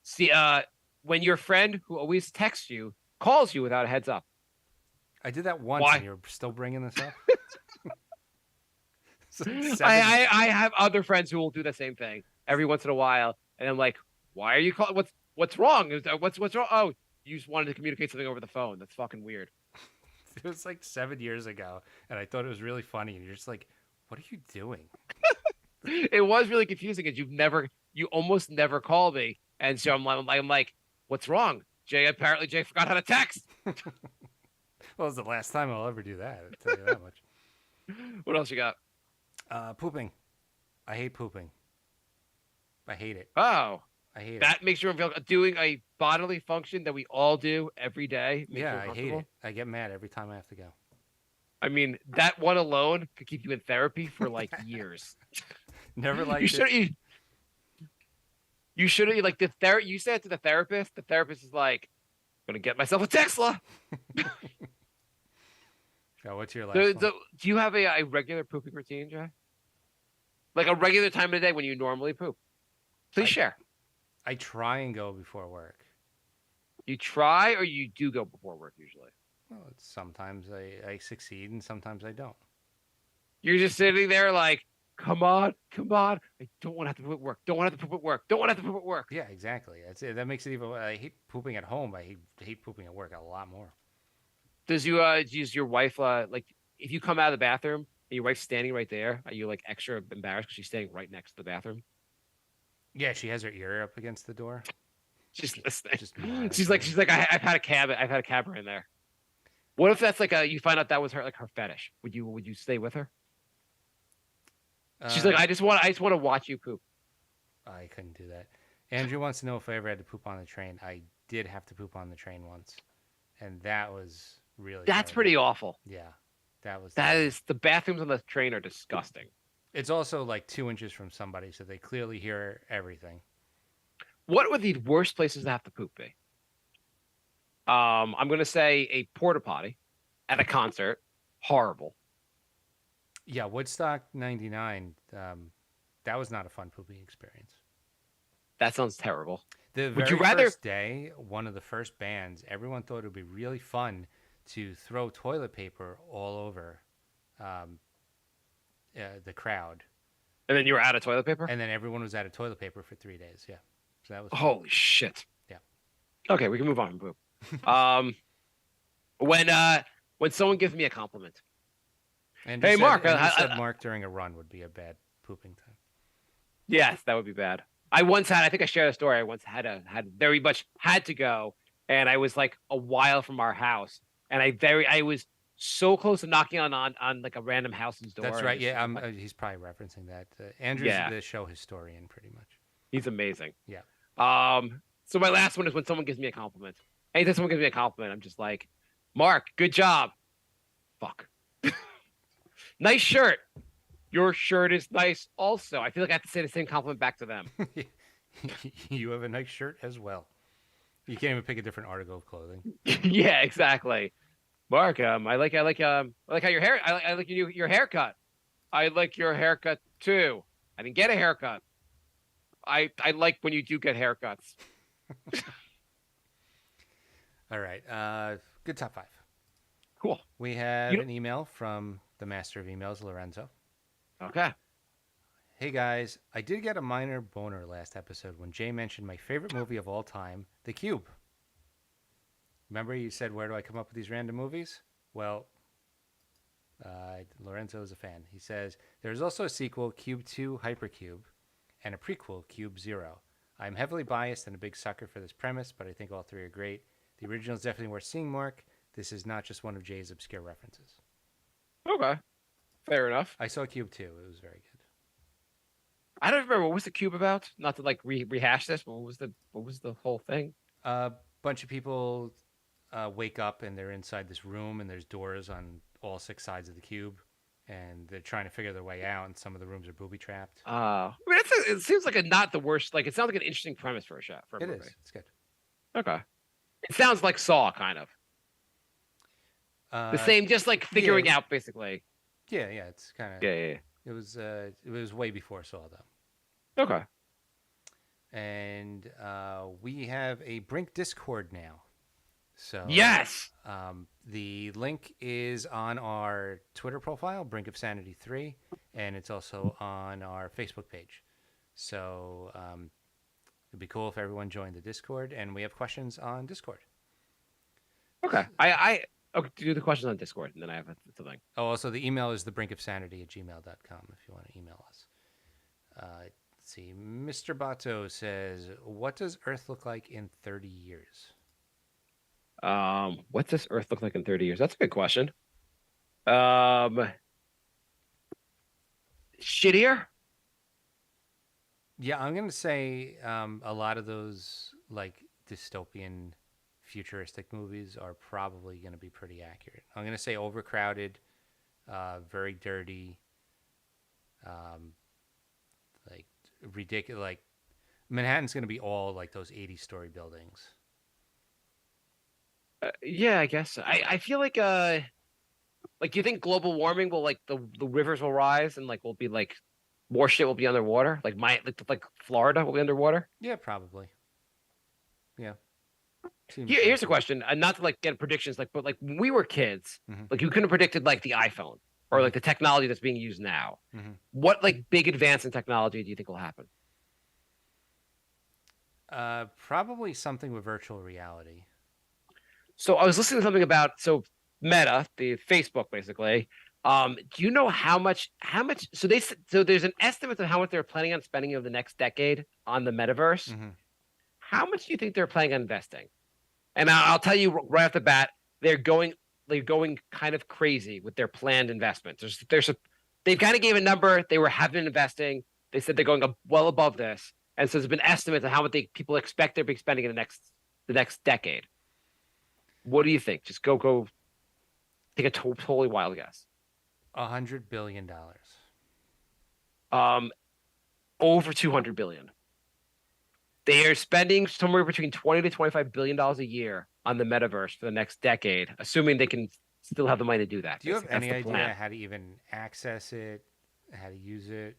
See, when your friend who always texts you calls you without a heads up. I did that once, Why? and you're still bringing this up. It's like I have other friends who will do the same thing every once in a while, and I'm like, why are you calling? What's wrong? What's wrong? Oh, you just wanted to communicate something over the phone. That's fucking weird. It was like 7 years ago, and I thought it was really funny. And you're just like, what are you doing? It was really confusing because you almost never call me, and so I'm like, what's wrong? Jay forgot how to text. Well, it's the last time I'll ever do that. I'll tell you that much. What else you got? Pooping. I hate pooping. I hate it. Oh, I hate it. that makes you feel doing a bodily function that we all do every day. Makes you Yeah, I hate uncomfortable? it. I get mad every time I have to go. I mean, that one alone could keep you in therapy for like years. Never liked You it. should. You should like You said it to the therapist. The therapist is like, "I'm gonna get myself a Tesla." Oh, what's your last one? Do you have a regular pooping routine, Jay? Like a regular time of the day when you normally poop? Please share. I try and go before work. You try or you do go before work usually? Well, sometimes I succeed and sometimes I don't. You're just sitting there like, come on. I don't want to have to poop at work. Don't want to have to poop at work. Don't want to have to poop at work. Yeah, exactly. That's it. That makes it even. I hate pooping at home. I hate pooping at work a lot more. Does your wife like if you come out of the bathroom and your wife's standing right there, are you like extra embarrassed because she's standing right next to the bathroom? Yeah, she has her ear up against the door. Just listening. Just She's like, I've had a cab in there. What if that's like you find out that was her fetish? Would you stay with her? She's like, I just want to watch you poop. I couldn't do that. Andrew wants to know if I ever had to poop on the train. I did have to poop on the train once, and that was really. That's terrible. pretty awful. Yeah, that was. That is the bathrooms on the train are disgusting. It's also like 2 inches from somebody, so they clearly hear everything. What would the worst places to have to poop be? I'm going to say a porta potty at a concert. Horrible. Yeah, Woodstock '99. That was not a fun pooping experience. That sounds terrible. The Would you very rather? first day, one of the first bands, everyone thought it would be really fun to throw toilet paper all over the crowd. And then you were out of toilet paper? And then everyone was out of toilet paper for 3 days. Yeah. So that was fun. Holy shit. Yeah. Okay, we can move on. Boop. When someone gives me a compliment. And Hey, you said, Mark, and you said Mark during a run would be a bad pooping time. Yes, that would be bad. I think I shared a story. I once had very much had to go, and I was like a while from our house, and I was so close to knocking on like a random house's door. That's right. Yeah, he's he's probably referencing that. Andrew's the show historian, pretty much. amazing. Yeah. So my last one is when someone gives me a compliment. Anytime someone gives me a compliment, I'm just like, Mark, good job. Fuck. Nice shirt. Your shirt is nice also. I feel like I have to say the same compliment back to them. You have a nice shirt as well. You can't even pick a different article of clothing. Yeah, exactly. Mark, I like how your hair. I like your haircut. I like your haircut too. I didn't get a haircut. I like when you do get haircuts. All right. Good top 5. Cool. We have an email from the master of emails, Lorenzo. Okay. Hey guys, I did get a minor boner last episode when Jay mentioned my favorite movie of all time, The Cube. Remember you said, where do I come up with these random movies? Well, Lorenzo is a fan. He says, there's also a sequel, Cube 2 Hypercube, and a prequel, Cube 0. I'm heavily biased and a big sucker for this premise, but I think all 3 are great. The original is definitely worth seeing, Mark. This is not just one of Jay's obscure references. Okay. Fair enough. I saw Cube 2. It was very good. I don't remember what was the Cube about. Not to like rehash this, but what was the whole thing? A bunch of people wake up and they're inside this room and there's doors on all 6 sides of the cube and they're trying to figure their way out and some of the rooms are booby trapped. I mean, it seems like not the worst. Like it sounds like an interesting premise for a shot. For a movie. It is. It's good. Okay. It sounds like Saw, kind of. The same, just like figuring out, basically. Yeah, it's kind of. Yeah. It was way before Saw, though. Okay. And we have a Brink Discord now. So yes, the link is on our Twitter profile, Brink of Sanity 3, and it's also on our Facebook page. So it'd be cool if everyone joined the Discord, and we have questions on Discord. Okay, okay, do the questions on Discord, and then I have something. Oh, also the email is thebrinkofsanity@gmail.com if you want to email us. Let's see. Mr. Bato says, what does Earth look like in 30 years? What does Earth look like in 30 years? That's a good question. Shittier? Yeah, I'm gonna say a lot of those like dystopian futuristic movies are probably gonna be pretty accurate. I'm gonna say overcrowded, very dirty, like ridiculous. Like Manhattan's gonna be all like those 80-story buildings. Yeah, I guess. I feel like do you think global warming will like the rivers will rise and like will be like more shit will be underwater? Like Florida will be underwater? Yeah, probably. Yeah. Here's a question, not to like get predictions, but like when we were kids, like you couldn't have predicted like the iPhone or like the technology that's being used now. What like big advance in technology do you think will happen? Probably something with virtual reality. So I was listening to something about Meta, the Facebook, basically. Do you know how much? So there's an estimate of how much they're planning on spending over the next decade on the metaverse. How much do you think they're planning on investing? And I'll tell you right off the bat, they're going kind of crazy with their planned investments. They've kind of gave a number. They have been investing. They said they're going well above this, and so there's been estimates of how much people expect they'll be spending in the next decade. What do you think? Just go. Take a totally wild guess. $100 billion. Over 200 billion. They are spending somewhere between 20 to 25 billion dollars a year on the metaverse for the next decade, assuming they can still have the money to do that. Do you have Basically. any That's the idea plan. how to even access it, how to use it?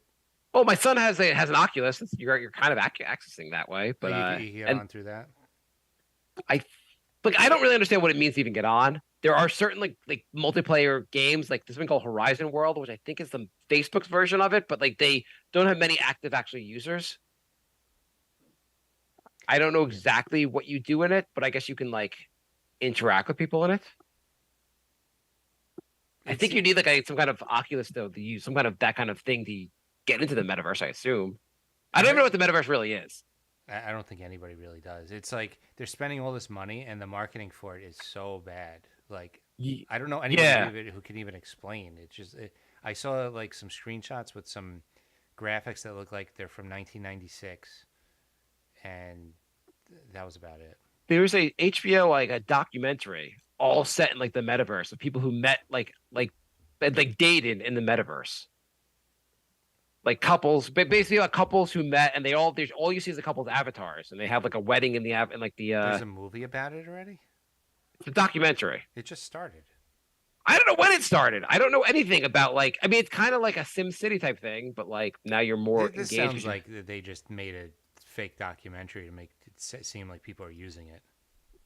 Well, my son has an Oculus. You're kind of accessing that way, Oh, but you get and on through that? I I don't really understand what it means to even get on. There are certain like multiplayer games, like this one called Horizon World, which I think is the Facebook's version of it, but like they don't have many active actually users. I don't know exactly what you do in it, but I guess you can like interact with people in it. I think you need like some kind of Oculus though to use some kind of that kind of thing to get into the metaverse. I assume. I don't even know what the metaverse really is. I don't think anybody really does. It's like they're spending all this money, and the marketing for it is so bad. Like I don't know anybody who can even explain. It's just I saw like some screenshots with some graphics that look like they're from 1996, and that was about it. There's a HBO like a documentary all set in like the metaverse of people who met like dated in the metaverse. Like couples, but basically like couples who met and there's all you see is the couple's avatars and they have like a wedding in the app and like There's a movie about it already? it's a documentary. It just started. I don't know when it started. I don't know anything about like I mean it's kind of like a Sim City type thing, but like now you're more This engaged. sounds like they just made a fake documentary to make it seem like people are using it.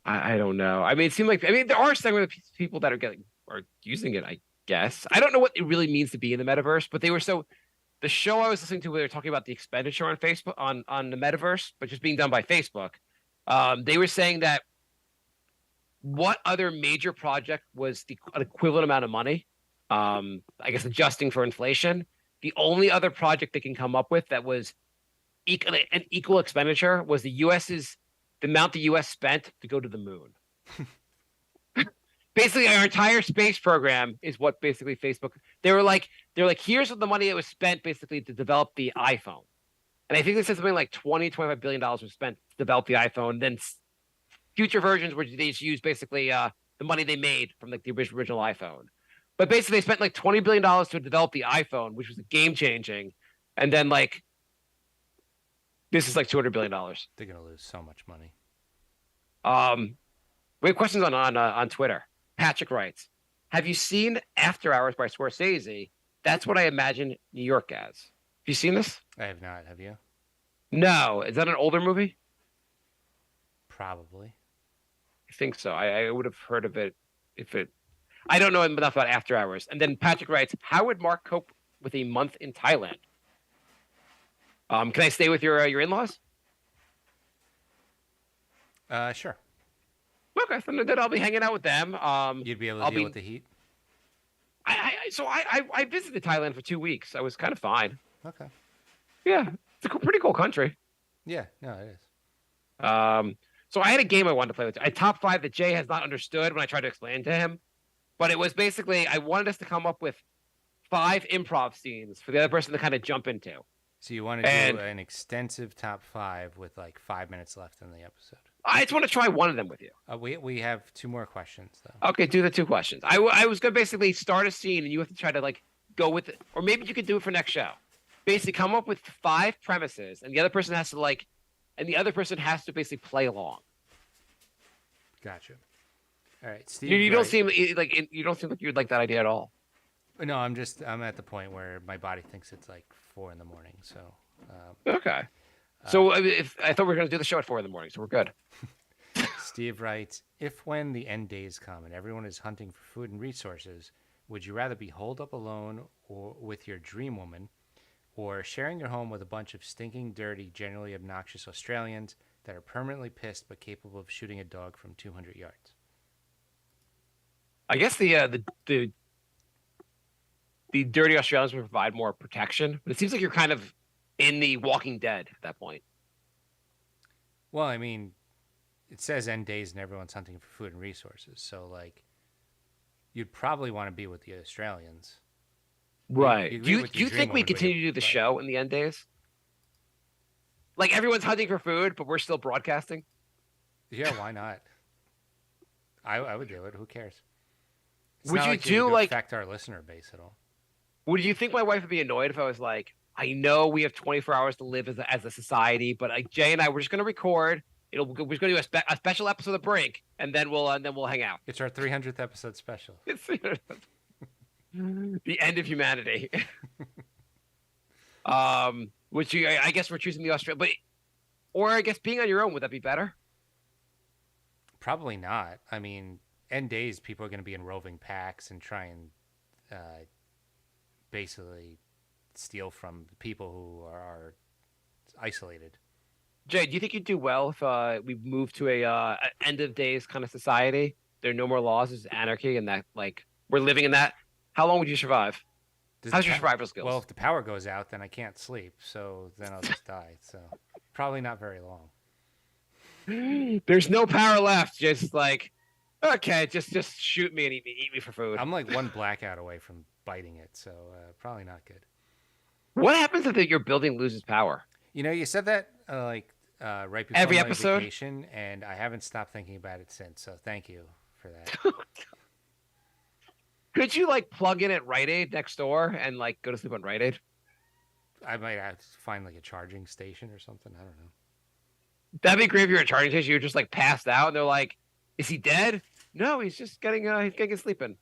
I don't know. I mean it seemed like there are some people that are using it, I guess. I don't know what it really means to be in the metaverse, but the show I was listening to where they were talking about the expenditure on Facebook on the metaverse, but just being done by Facebook. They were saying that what other major project was an equivalent amount of money? I guess adjusting for inflation. The only other project they can come up with that was an equal expenditure was the amount the U.S. spent to go to the moon. Basically, our entire space program is what basically Facebook. They're like, here's the money that was spent basically to develop the iPhone, and I think they said something like 25 billion dollars was spent to develop the iPhone. Then future versions where they just use basically the money they made from like the original iPhone, but basically they spent like $20 billion to develop the iPhone, which was game changing, and then like this is like $200 billion. They're gonna lose so much money. We have questions on Twitter. Patrick writes, have you seen After Hours by Scorsese? That's what I imagine New York as. Have you seen this? I have not. Have you? No. Is that an older movie? Probably. I think so. I would have heard of it if it. I don't know enough about After Hours. And then Patrick writes, how would Mark cope with a month in Thailand? Can I stay with your in-laws? Sure. Okay, then I'll be hanging out with them. You'd be able to deal with the heat? I visited Thailand for 2 weeks. I was kind of fine. Okay. Yeah, it's a pretty cool country. Yeah, no, it is. So I had a game I wanted to play with. A top 5 that Jay has not understood when I tried to explain to him. But it was basically I wanted us to come up with 5 improv scenes for the other person to kind of jump into. So you want to do an extensive top 5 with like 5 minutes left in the episode? I just want to try one of them with you. We have 2 more questions though. Okay, do the 2 questions. I was gonna basically start a scene and you have to try to like go with it, or maybe you could do it for next show. Basically, come up with 5 premises, and the other person has to basically play along. Gotcha. All right, Steve. You don't seem like you'd like that idea at all. No, I'm at the point where my body thinks it's like 4 a.m. So. Okay. So if I thought we were going to do the show at 4 a.m, so we're good. Steve writes, if when the end days come and everyone is hunting for food and resources, would you rather be holed up alone or with your dream woman, or sharing your home with a bunch of stinking, dirty, generally obnoxious Australians that are permanently pissed but capable of shooting a dog from 200 yards? I guess the dirty Australians would provide more protection, but it seems like you're kind of in the Walking Dead at that point. Well, I mean, it says end days and everyone's hunting for food and resources, so like, you'd probably want to be with the Australians, right? Do you think we continue to do the show in the end days? Like everyone's hunting for food, but we're still broadcasting. Yeah, why not? I would do it. Who cares? It's would not you like do it would like affect our listener base at all? Would you think my wife would be annoyed if I was like, I know we have 24 hours to live as a society, but like Jay and I, we're just going to record. We're going to do a special episode of Brink, and then we'll hang out. It's our 300th episode special. It's the end of humanity. Which I guess we're choosing the Australia, or I guess being on your own, would that be better? Probably not. I mean, end days, people are going to be in roving packs and try and basically steal from people who are isolated. Jay, do you think you'd do well if we move to a end of days kind of society? There are no more laws, it's anarchy, and that like we're living in that. How long would you survive? How's your survival skills? Well, if the power goes out, then I can't sleep, so then I'll just die. So probably not very long. There's no power left. Just like, okay, just shoot me and eat me for food. I'm like one blackout away from biting it, so probably not good. What happens if your building loses power? You know, you said that right before every my episode, vacation, and I haven't stopped thinking about it since. So thank you for that. Could you like plug in at Rite Aid next door and like go to sleep on Rite Aid? I might have to find like a charging station or something. I don't know. That'd be great if you're at a charging station. You're just like passed out, and they're like, "Is he dead?" No, he's just getting sleeping.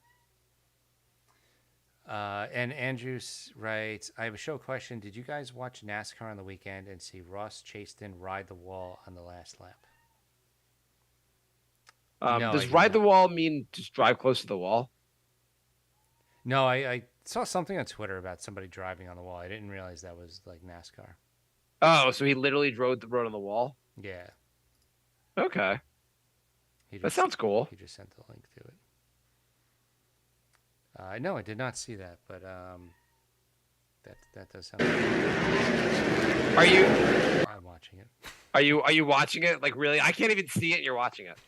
And Andrew writes, I have a show question. Did you guys watch NASCAR on the weekend and see Ross Chastain ride the wall on the last lap? No, does ride the wall mean just drive close to the wall? No, I saw something on Twitter about somebody driving on the wall. I didn't realize that was like NASCAR. Oh, so he literally rode on the wall? Yeah. Okay. That sounds cool. He just sent the link to it. No, I did not see that, but that does sound. Are you? I'm watching it. Are you watching it? Like really? I can't even see it. And you're watching it.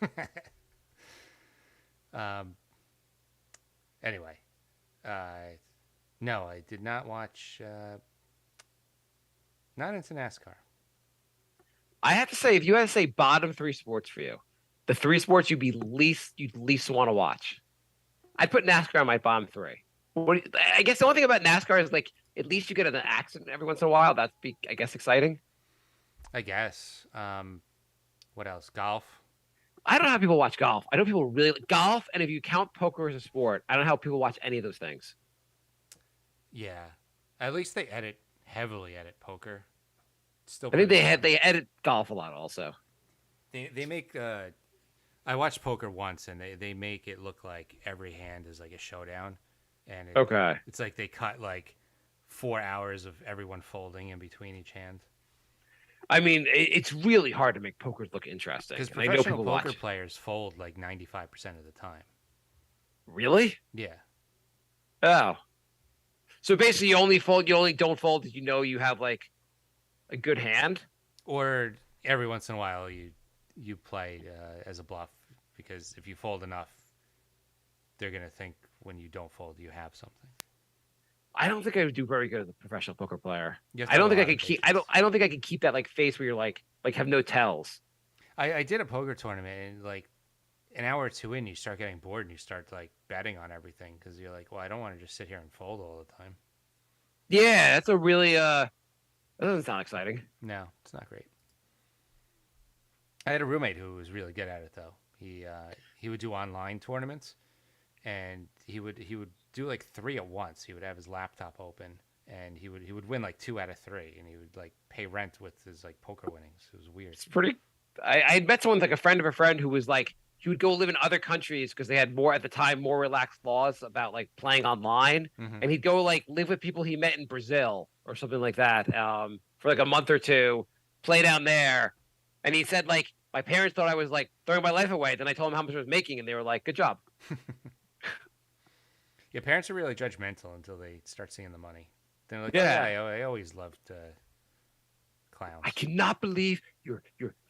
Anyway, no, I did not watch. Not into NASCAR. I have to say, if you had to say bottom three sports for you, the three sports you'd least want to watch, I'd put NASCAR on my bottom three. I guess the only thing about NASCAR is like at least you get an accident every once in a while. That'd be, I guess, exciting. I guess. What else? Golf. I don't know how people watch golf. I know people really like golf, and if you count poker as a sport, I don't know how people watch any of those things. Yeah, at least they heavily edit poker. Still, I think they edit golf a lot also. They make. I watched poker once, and they make it look like every hand is like a showdown, and it's like they cut like 4 hours of everyone folding in between each hand. I mean, it's really hard to make poker look interesting. Because professional poker players fold like 95% of the time. Really? Yeah. Oh. So basically, you only don't fold if you know you have like a good hand? Or every once in a while you play as a bluff, because if you fold enough, they're going to think when you don't fold you have something. I don't think I would do very good as a professional poker player. I don't think I could keep. I don't think I could keep that like face where you're like have no tells. I did a poker tournament, and like an hour or two in, you start getting bored and you start like betting on everything because you're like, well, I don't want to just sit here and fold all the time. Yeah, that's a really that doesn't sound exciting. No, it's not great. I had a roommate who was really good at it though. He would do online tournaments, and he would do like 3 at once. He would have his laptop open, and he would win like 2 out of 3, and he would like pay rent with his like poker winnings. It was weird. It's pretty. I met someone like a friend of a friend who was like he would go live in other countries because they had more relaxed laws about like playing online, and he'd go like live with people he met in Brazil or something like that for like a month or two, play down there, and he said like my parents thought I was like throwing my life away. Then I told them how much I was making, and they were like, "Good job." Yeah, parents are really judgmental until they start seeing the money. They're like, yeah, I always loved clowns. I cannot believe you're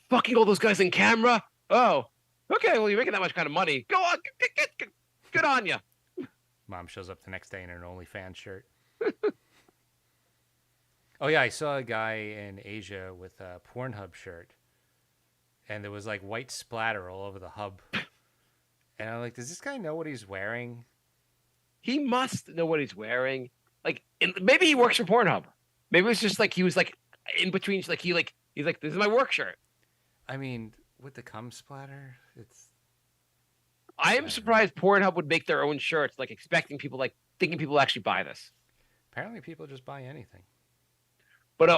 fucking all those guys in camera. Oh, okay. Well, you're making that much kind of money. Go on, good on you. Mom shows up the next day in an OnlyFans shirt. Oh yeah, I saw a guy in Asia with a Pornhub shirt, and there was like white splatter all over the hub. And I'm like, does this guy know what he's wearing? He must know what he's wearing. Like, maybe he works for Pornhub. Maybe it's just like he was like in between. He's like, this is my work shirt. I mean, with the cum splatter, it's. I am surprised Pornhub would make their own shirts, like expecting people, like thinking people actually buy this. Apparently, people just buy anything. But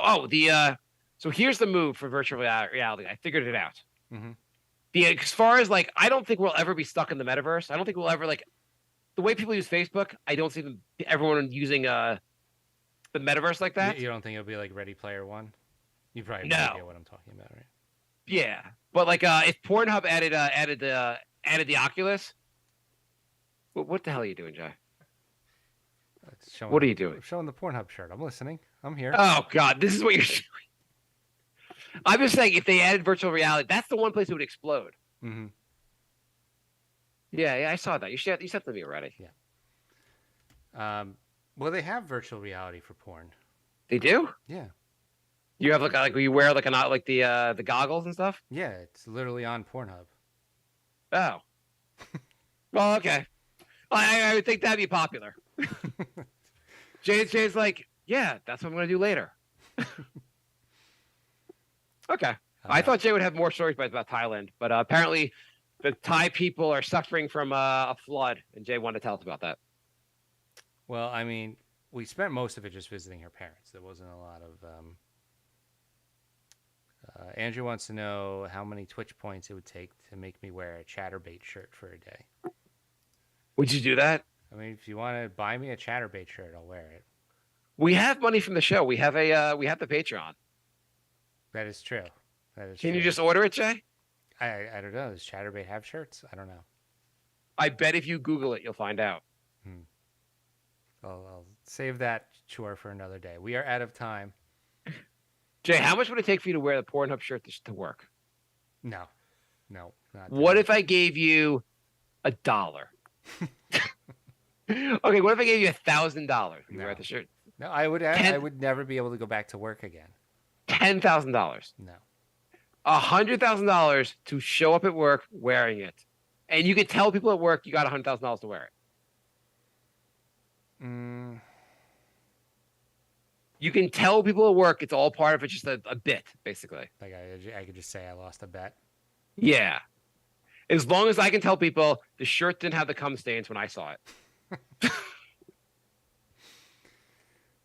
so here's the move for virtual reality. I figured it out. Mm-hmm. As far as like, I don't think we'll ever be stuck in the metaverse. I don't think we'll ever like the way people use Facebook. I don't see everyone using the metaverse like that. You don't think it'll be like Ready Player One? You probably No. have no idea what I'm talking about, right? Yeah, but like if Pornhub added the Oculus, what the hell are you doing, Jay? What are you doing? Showing the Pornhub shirt. I'm listening. I'm here. Oh God, this is what you're doing. I'm just saying, if they added virtual reality, that's the one place it would explode. Mm-hmm. Yeah, I saw that. You sent it to me already. Yeah. Well, they have virtual reality for porn. They do. Yeah. You have like you wear like the goggles and stuff. Yeah, it's literally on Pornhub. Oh. Well, okay. I would think that'd be popular. Jay's like, yeah, that's what I'm gonna do later. Okay. I thought Jay would have more stories about Thailand, but apparently the Thai people are suffering from a flood, and Jay wanted to tell us about that. Well, I mean, we spent most of it just visiting her parents. There wasn't a lot of. Andrew wants to know how many Twitch points it would take to make me wear a Chatterbait shirt for a day. Would you do that? I mean, if you want to buy me a Chatterbait shirt, I'll wear it. We have money from the show. We have the Patreon. That is true. Can you just order it, Jay? I don't know. Does Chatterbait have shirts? I don't know. I bet if you Google it, you'll find out. I'll save that chore for another day. We are out of time. Jay, how much would it take for you to wear the Pornhub shirt to work? No, not. What if I gave you $1? Okay, what if I gave you $1,000? You wear the shirt. No, I would never be able to go back to work again. $10,000. No. $100,000 to show up at work wearing it, and you could tell people at work you got $100,000 to wear it. You can tell people at work it's all part of it, just a bit, basically. Like I could just say I lost a bet. Yeah. As long as I can tell people the shirt didn't have the cum stains when I saw it.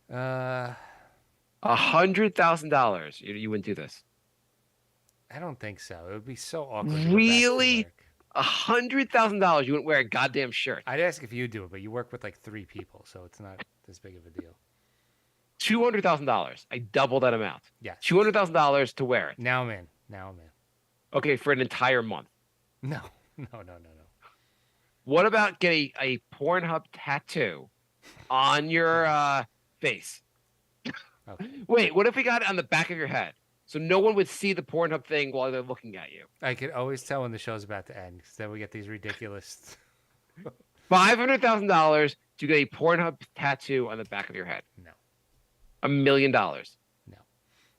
$100,000. You wouldn't do this. I don't think so. It would be so awkward. Really? $100,000. You wouldn't wear a goddamn shirt. I'd ask if you do it, but you work with like 3 people, so it's not this big of a deal. $200,000. I double that amount. Yeah. $200,000 to wear it. Now I'm in. Okay, for an entire month. No. What about getting a Pornhub tattoo on your face? Okay. Wait, what if we got it on the back of your head? So no one would see the Pornhub thing while they're looking at you. I could always tell when the show's about to end, because then we get these ridiculous... $500,000 to get a Pornhub tattoo on the back of your head. No. $1 million. No.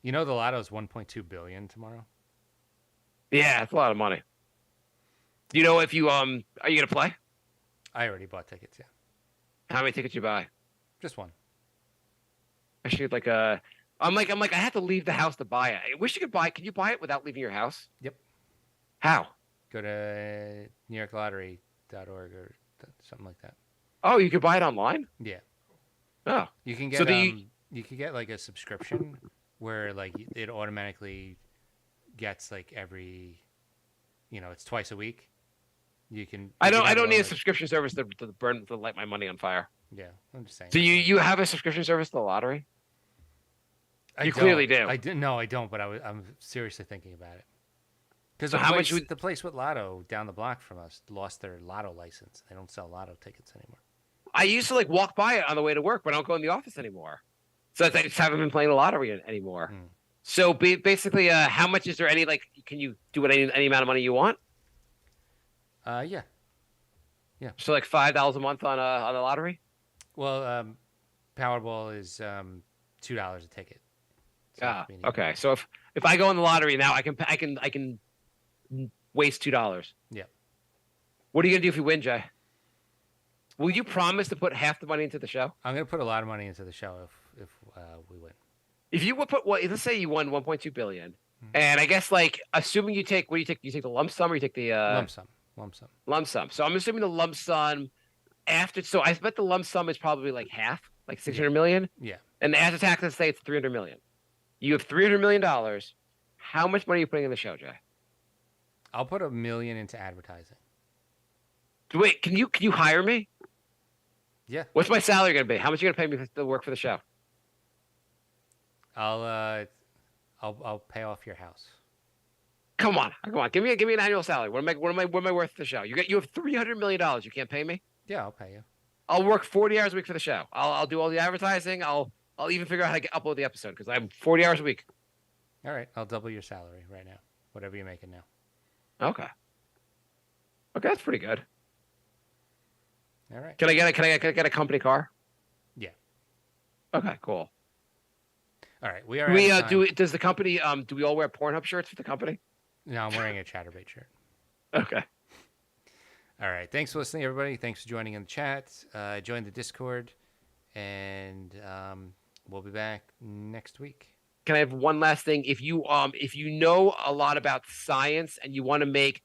You know the lotto's $1.2 billion tomorrow? Yeah, that's a lot of money. Do you know if you are you gonna play? I already bought tickets, yeah. How many tickets you buy? Just one. Actually, I'm like I have to leave the house to buy it. I wish you could buy it. Can you buy it without leaving your house? Yep. How? Go to NewYorkLottery.org or something like that. Oh, you could buy it online? Yeah. Oh. You can get So you could get like a subscription where like it automatically gets like every, it's twice a week. You can. I don't need a subscription service to light my money on fire. Yeah, I'm just saying. So you have a subscription service to the lottery? You clearly do. No, I don't. But I'm seriously thinking about it. Because the place with Lotto down the block from us lost their Lotto license. They don't sell Lotto tickets anymore. I used to walk by it on the way to work, but I don't go in the office anymore. So I just haven't been playing the lottery anymore. So basically, how much is there? Can you do any amount of money you want? Yeah. So $5 a month on the lottery. Well, Powerball is $2 a ticket. So okay. So if I go in the lottery now, I can waste $2. Yeah. What are you gonna do if you win, Jay? Will you promise to put half the money into the show? I'm gonna put a lot of money into the show if we win. If you would let's say you won $1.2 billion, And I guess like assuming you take what do you take? You take the lump sum or you take the Lump sum. lump sum. So I'm assuming the lump sum after. So I bet the lump sum is probably like half, like 600 million. Yeah. And after taxes, say it's 300 million. You have $300 million. How much money are you putting in the show, Jay? I'll put $1 million into advertising. Wait, can you hire me? Yeah. What's my salary going to be? How much are you going to pay me to work for the show? I'll pay off your house. Come on. Give me an annual salary. What am I worth for the show? You have $300 million. You can't pay me? Yeah, I'll pay you. I'll work 40 hours a week for the show. I'll do all the advertising. I'll even figure out how to upload the episode because I'm 40 hours a week. All right, I'll double your salary right now. Whatever you're making now. Okay, that's pretty good. All right. Can I get a company car? Yeah. Okay, cool. All right, we are. Does the company do we all wear Pornhub shirts for the company? No, I'm wearing a Chatterbait shirt. Okay. All right. Thanks for listening, everybody. Thanks for joining in the chat. Join the Discord, and we'll be back next week. Can I have one last thing? If you know a lot about science and you want to make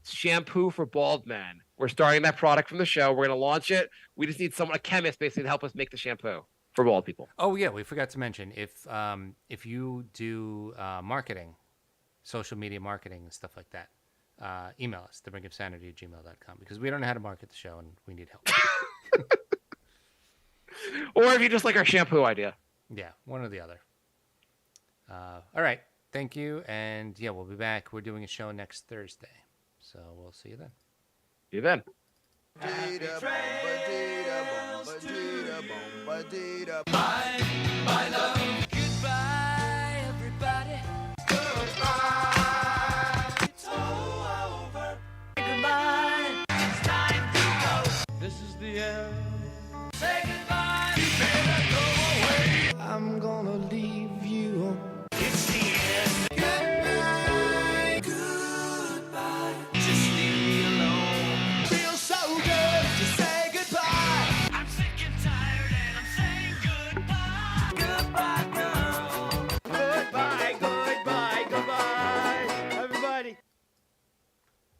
shampoo for bald men, we're starting that product from the show. We're going to launch it. We just need a chemist, basically, to help us make the shampoo for bald people. Oh yeah, we forgot to mention if you do marketing, social media marketing and stuff like that, email us thebrinkofsanity@gmail.com because we don't know how to market the show and we need help. Or if you just like our shampoo idea. Yeah, one or the other. All right. Thank you. And yeah, we'll be back. We're doing a show next Thursday. So we'll see you then. See you then. Happy trails to